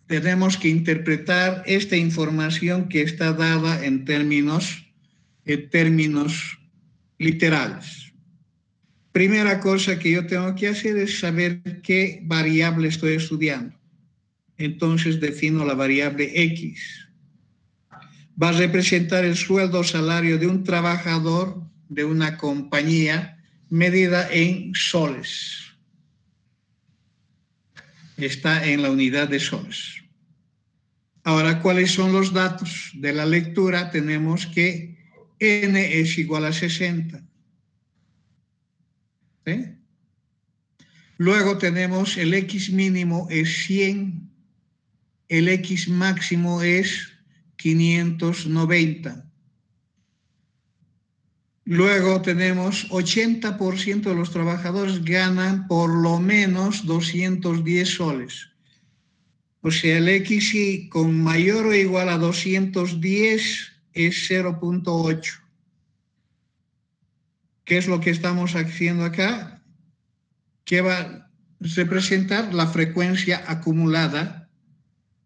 Tenemos que interpretar esta información que está dada en términos literales. Primera cosa que yo tengo que hacer es saber qué variable estoy estudiando. Entonces defino la variable X. Va a representar el sueldo o salario de un trabajador de una compañía medida en soles. Está en la unidad de soles. Ahora, ¿cuáles son los datos de la lectura? Tenemos que N es igual a 60. ¿Sí? Luego tenemos el X mínimo es 100, el X máximo es 590. Luego tenemos 80% de los trabajadores ganan por lo menos 210 soles. O sea, el XY con mayor o igual a 210 es 0.8. ¿Qué es lo que estamos haciendo acá? Que va a representar la frecuencia acumulada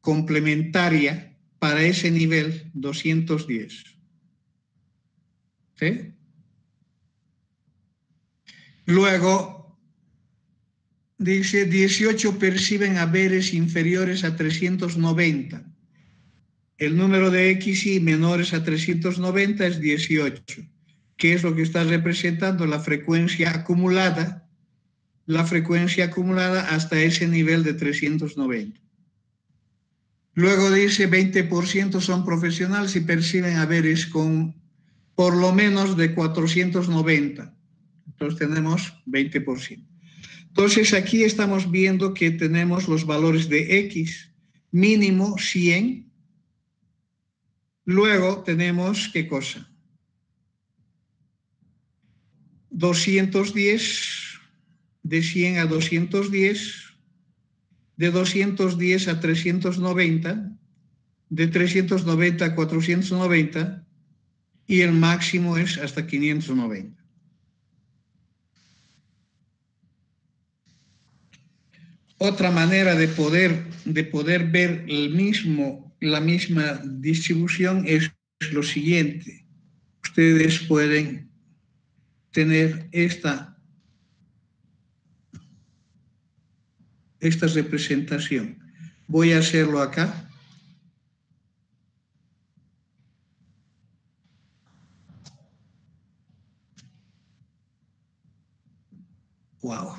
complementaria para ese nivel 210. ¿Sí? Luego, dice 18 perciben haberes inferiores a 390. El número de XY menores a 390 es 18. ¿Qué es lo que está representando? La frecuencia acumulada hasta ese nivel de 390. Luego dice 20% son profesionales y perciben haberes con por lo menos de 490. Entonces tenemos 20%. Entonces aquí estamos viendo que tenemos los valores de X, mínimo 100. Luego tenemos, ¿qué cosa? 210, de 100 a 210, de 210 a 390, de 390 a 490 y el máximo es hasta 590. Otra manera de poder ver la misma distribución es lo siguiente. Ustedes pueden tener esta representación. Voy a hacerlo acá. Wow.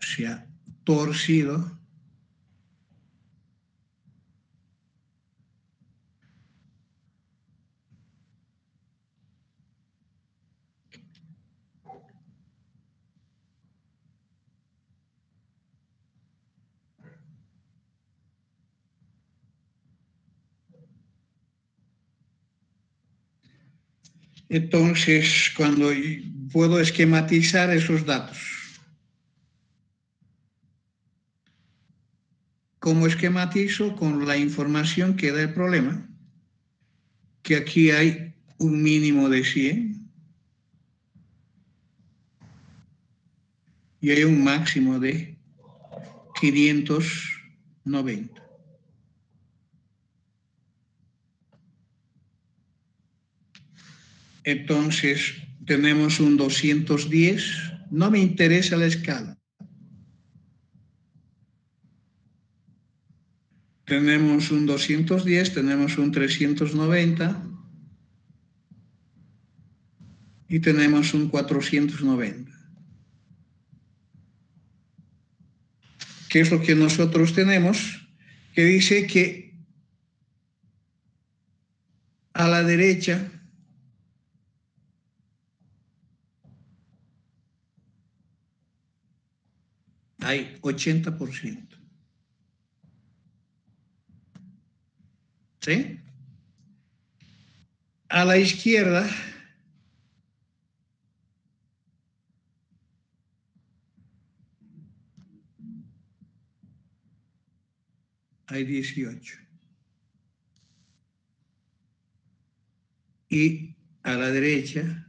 Se ha torcido. Entonces, cuando puedo esquematizar esos datos. ¿Cómo esquematizo? Con la información que da el problema, que aquí hay un mínimo de 100 y hay un máximo de 590. Entonces, tenemos un 210. No me interesa la escala. Tenemos un 210, tenemos un 390. y tenemos un 490. ¿Qué es lo que nosotros tenemos? Que dice que a la derecha hay 80%. ¿Sí? A la izquierda hay 18. Y a la derecha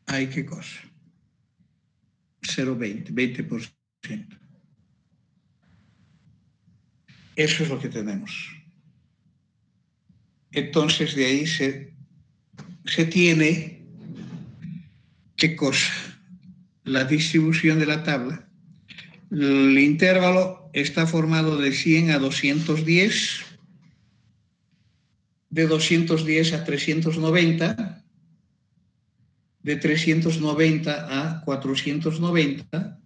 hay qué cosa? 0,20, 20%. Eso es lo que tenemos. Entonces de ahí se tiene qué cosa? La distribución de la tabla. El intervalo está formado de 100 a 210, de 210 a 390, de 390 a 490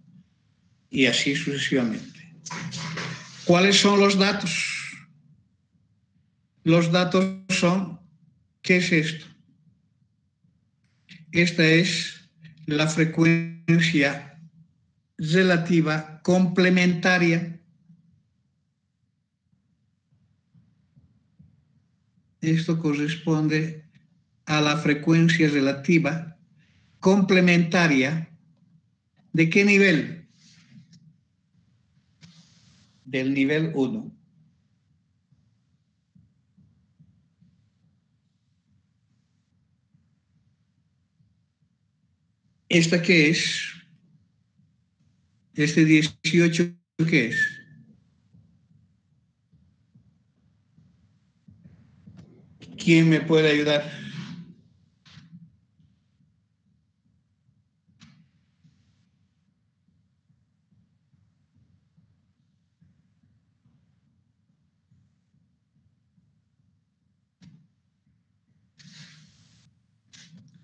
y así sucesivamente. ¿Cuáles son los datos? Los datos son, ¿qué es esto? Esta es la frecuencia relativa complementaria. Esto corresponde a la frecuencia relativa complementaria. ¿De qué nivel? Del nivel 1. ¿Esta qué es? Este 18, ¿qué es? ¿Quién me puede ayudar?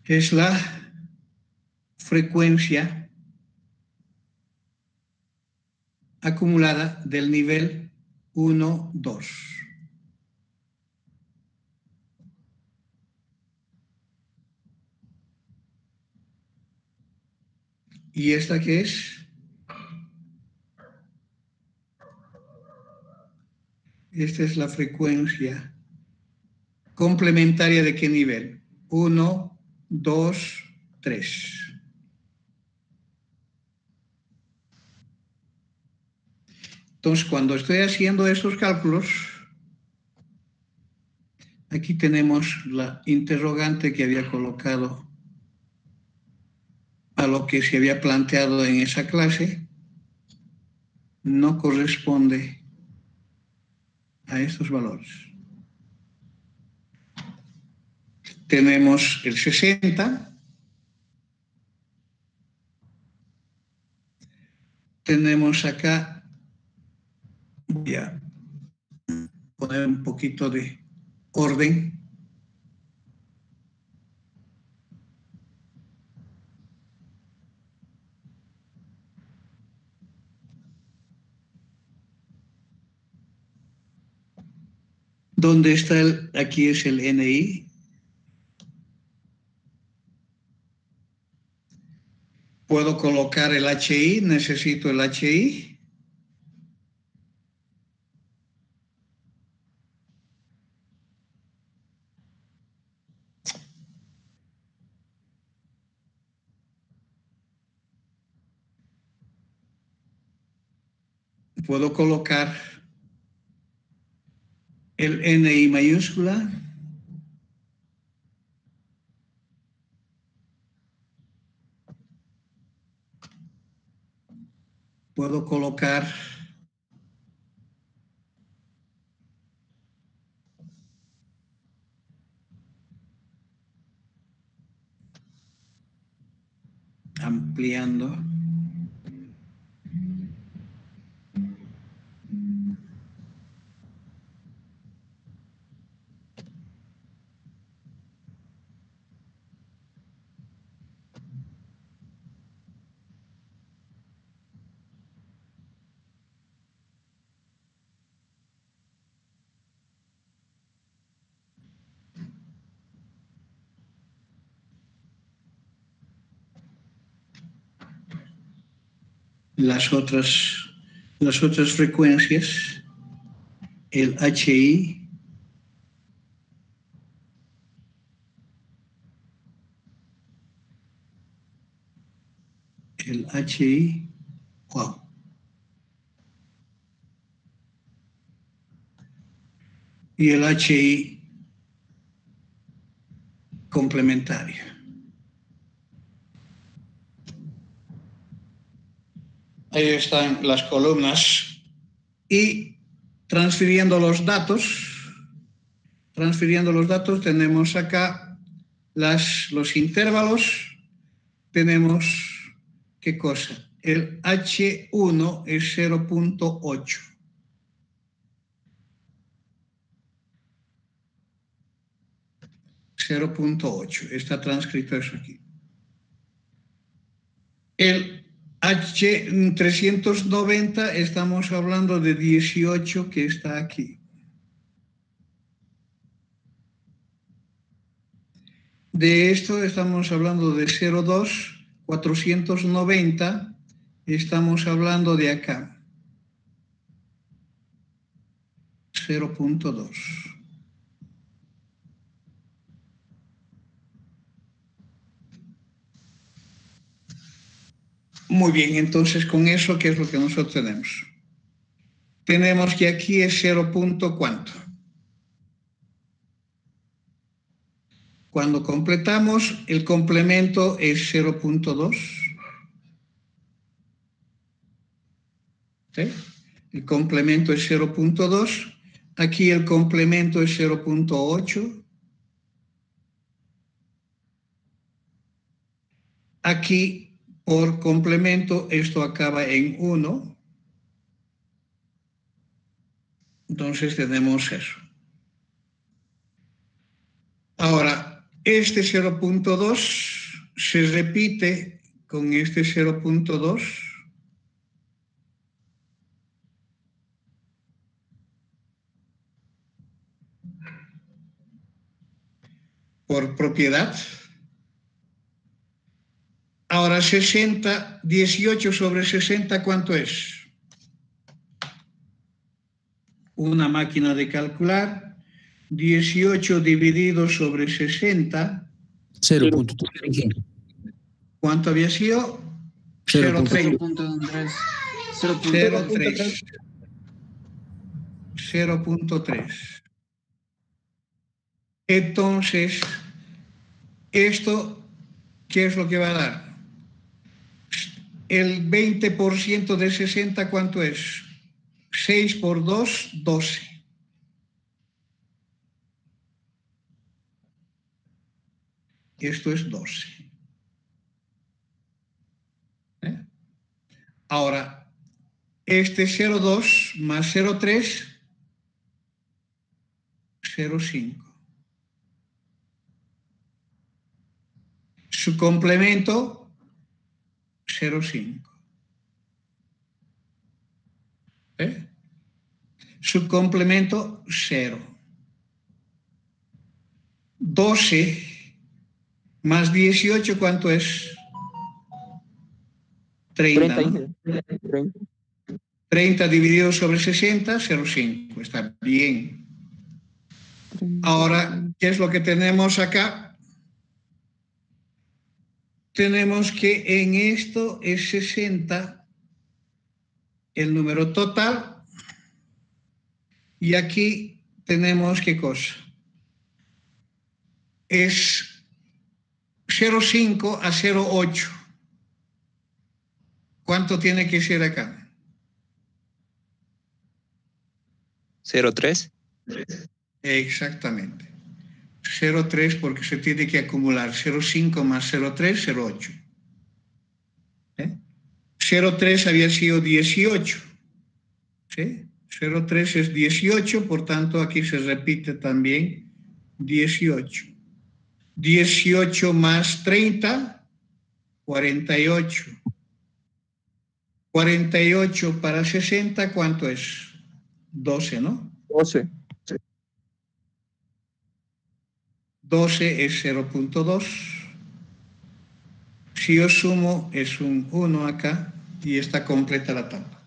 Es la frecuencia acumulada del nivel 1, 2. ¿Y esta qué es? Esta es la frecuencia complementaria de qué nivel? 1, 2, 3. Entonces, cuando estoy haciendo estos cálculos, aquí tenemos la interrogante que había colocado a lo que se había planteado en esa clase, no corresponde a estos valores. Tenemos el 60, tenemos acá, voy a poner un poquito de orden. ¿Dónde está el? Aquí es el NI. Puedo colocar el HI, necesito el HI. Puedo colocar el NI mayúscula. Puedo colocar ampliando. las otras frecuencias, el HI, wow. Y el HI complementario. Ahí están las columnas y transfiriendo los datos tenemos acá los intervalos, tenemos ¿qué cosa? El H1 es 0.8. Está transcrito eso aquí. El H390 estamos hablando de 18 que está aquí. De esto estamos hablando de 0.2, 490, estamos hablando de acá. 0.2. Muy bien, entonces con eso, ¿qué es lo que nosotros tenemos? Tenemos que aquí es 0. ¿Cuánto? Cuando completamos, el complemento es 0.2. ¿Sí? El complemento es 0.2. Aquí el complemento es 0.8. Aquí, por complemento, esto acaba en 1. Entonces tenemos eso. Ahora, este 0.2 se repite con este 0.2. Por propiedad. Ahora 18 sobre 60, ¿cuánto es? Una máquina de calcular. 18 dividido sobre 60. 0.3. ¿Cuánto había sido? 0.3. 0.3. Entonces, esto, ¿qué es lo que va a dar? El 20% de 60, ¿cuánto es? 6 por 2, 12. Esto es 12. Ahora, este 0,2 más 0,3, 0,5. Su complemento, 0,5. Su complemento, 0. 12 más 18, ¿cuánto es? 30, ¿no? 30 dividido sobre 60, 0,5. Está bien. Ahora, ¿qué es lo que tenemos acá? Tenemos que en esto es 60 el número total. Y aquí tenemos ¿qué cosa? Es 0,5 a 0,8. ¿Cuánto tiene que ser acá? 0,3. Exactamente. 0,3 porque se tiene que acumular 0,5 más 0,3, 0,8. 0,3 había sido 18. ¿Sí? 0,3 es 18, por tanto aquí se repite también 18. 18 más 30, 48. 48 para 60, ¿cuánto es? 12, ¿no? 12. 12 es 0.2. Si yo sumo, es un 1 acá. y está completa la tabla.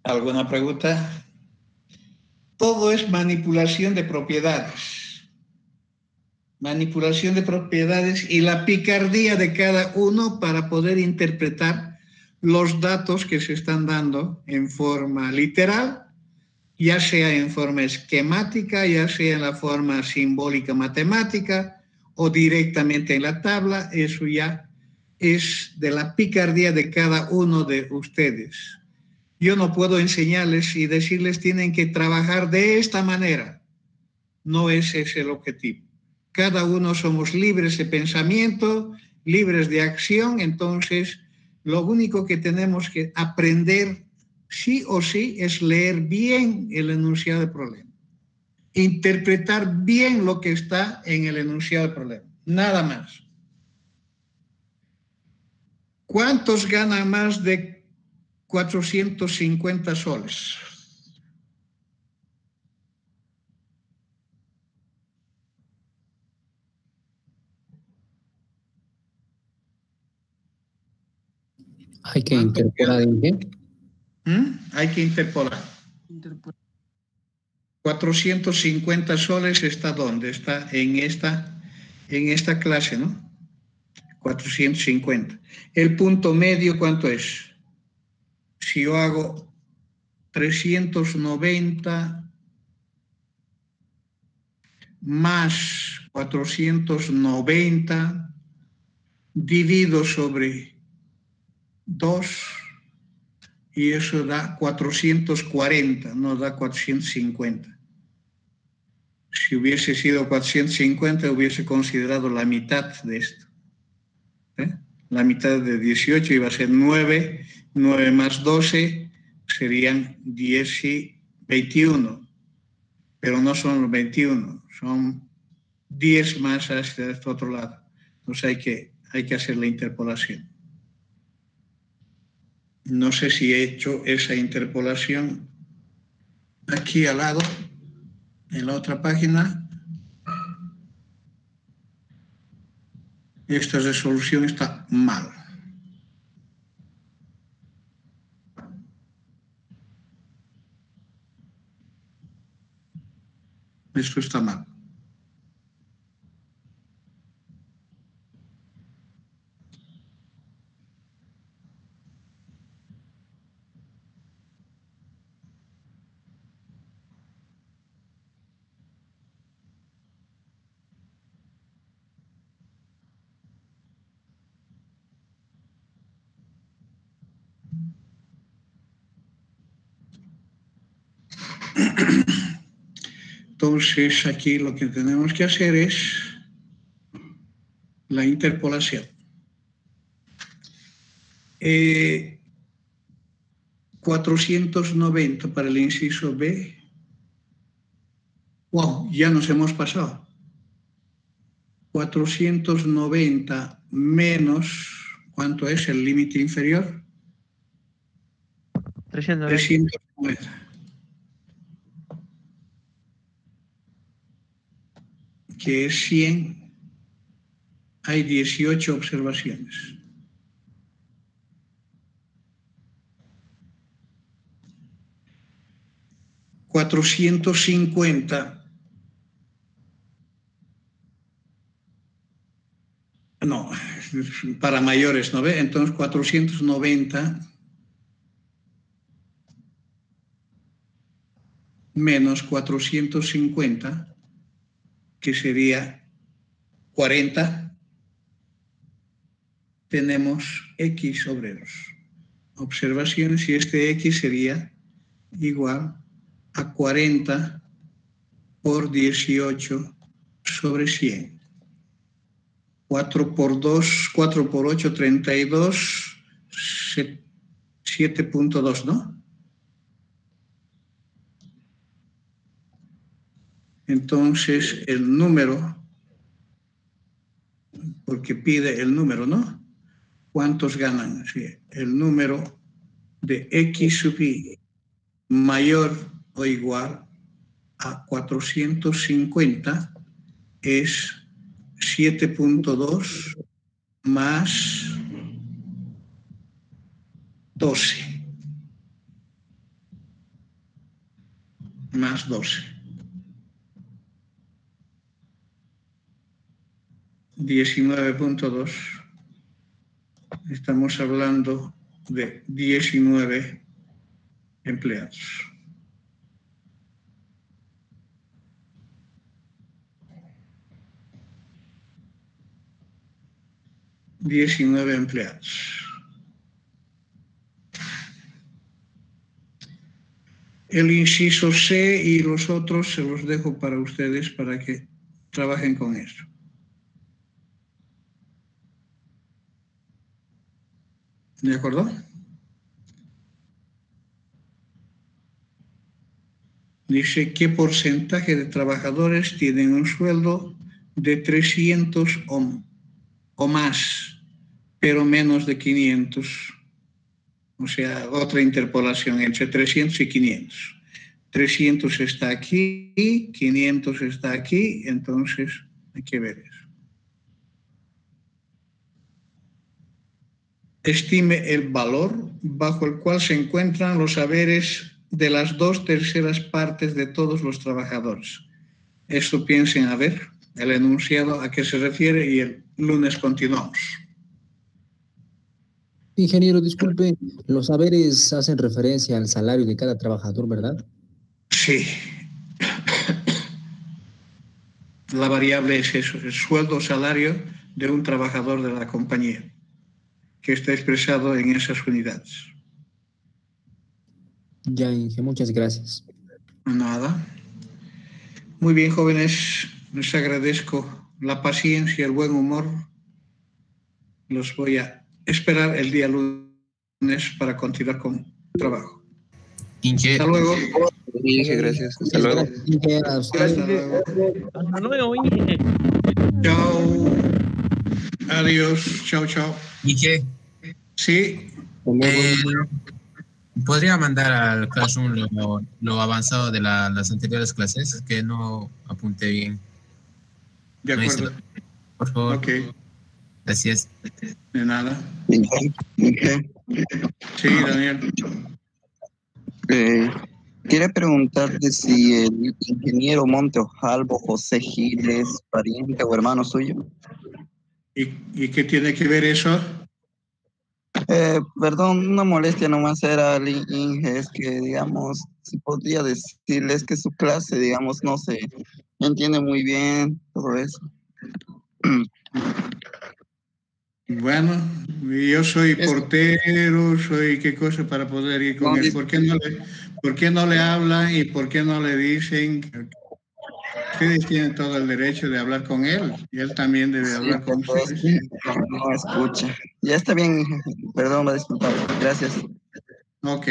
¿Alguna pregunta? Todo es manipulación de propiedades. Manipulación de propiedades y la picardía de cada uno para poder interpretar los datos que se están dando en forma literal, ya sea en forma esquemática, ya sea en la forma simbólica matemática o directamente en la tabla. Eso ya es de la picardía de cada uno de ustedes. Yo no puedo enseñarles y decirles tienen que trabajar de esta manera. No es ese el objetivo. Cada uno somos libres de pensamiento, libres de acción, entonces lo único que tenemos que aprender sí o sí es leer bien el enunciado del problema. Interpretar bien lo que está en el enunciado del problema. Nada más. ¿Cuántos ganan más de 450 soles? Hay que interpolar en qué. Hay que interpolar. 450 soles está ¿dónde? Está en esta clase, ¿no? 450. El punto medio, ¿cuánto es? Si yo hago 390 más 490 divido sobre 2 y eso da 440, no da 450. Si hubiese sido 450 hubiese considerado la mitad de esto. La mitad de 18 iba a ser 9, 9 más 12 serían 10 y 21, pero no son los 21, son 10 más hacia este otro lado. Entonces hay que hacer la interpolación. No sé si he hecho esa interpolación aquí al lado, en la otra página. Esta resolución está mal. Esto está mal. Entonces, aquí lo que tenemos que hacer es la interpolación. 490 para el inciso B. Wow, ya nos hemos pasado. 490 menos, ¿cuánto es el límite inferior? 390. Que es 100, hay 18 observaciones. $450, no, para mayores, ¿no ve? Entonces 490 menos 450, que sería 40, tenemos X obreros. Observaciones y este X sería igual a 40 por 18 sobre 100. 4 por 2, 4 por 8, 32, 7.2, ¿no? Entonces, el número porque pide el número, ¿no? ¿Cuántos ganan? Sí, el número de X sub I mayor o igual a 450 es 7.2 más 12. Más 12. 19.2. Estamos hablando de 19 empleados. $19 empleados. El inciso C y los otros se los dejo para ustedes para que trabajen con eso. ¿De acuerdo? Dice qué porcentaje de trabajadores tienen un sueldo de 300 o más, pero menos de 500. O sea, otra interpolación entre 300 y 500. 300 está aquí, 500 está aquí, entonces hay que ver eso. Estime el valor bajo el cual se encuentran los haberes de las 2/3 partes de todos los trabajadores. Esto piensen a ver el enunciado a qué se refiere y el lunes continuamos. Ingeniero, disculpe, los haberes hacen referencia al salario de cada trabajador, ¿verdad? Sí. La variable es eso, el sueldo o salario de un trabajador de la compañía, que está expresado en esas unidades. Ya, Inge, muchas gracias. Nada. Muy bien, jóvenes, les agradezco la paciencia, el buen humor. Los voy a esperar el día lunes para continuar con el trabajo. Inge. Hasta luego. Inge, gracias. Hasta luego. Hasta luego. Hasta luego, Inge. Chao. Adiós. Chao, chao. Inge, Sí. ¿podría mandar al Classroom lo avanzado de las anteriores clases? Es que no apunté bien. De acuerdo. Por favor. Ok. Gracias. De nada. Inge, Sí, Daniel. quería preguntarte si el ingeniero Monteojalvo José Gil es pariente o hermano suyo. ¿Y qué tiene que ver eso? Perdón, una molestia nomás era al Inge, es que, digamos, si podría decirles que su clase, digamos, no se entiende muy bien, todo eso. Bueno, yo soy portero, soy qué cosa para poder ir con él. ¿Por qué no le hablan y por qué no le dicen que ustedes tienen todo el derecho de hablar con él? Y él también debe hablar con ustedes. No escucha. Ya está bien, Inge. Perdón, va a disculpar. Gracias. Ok.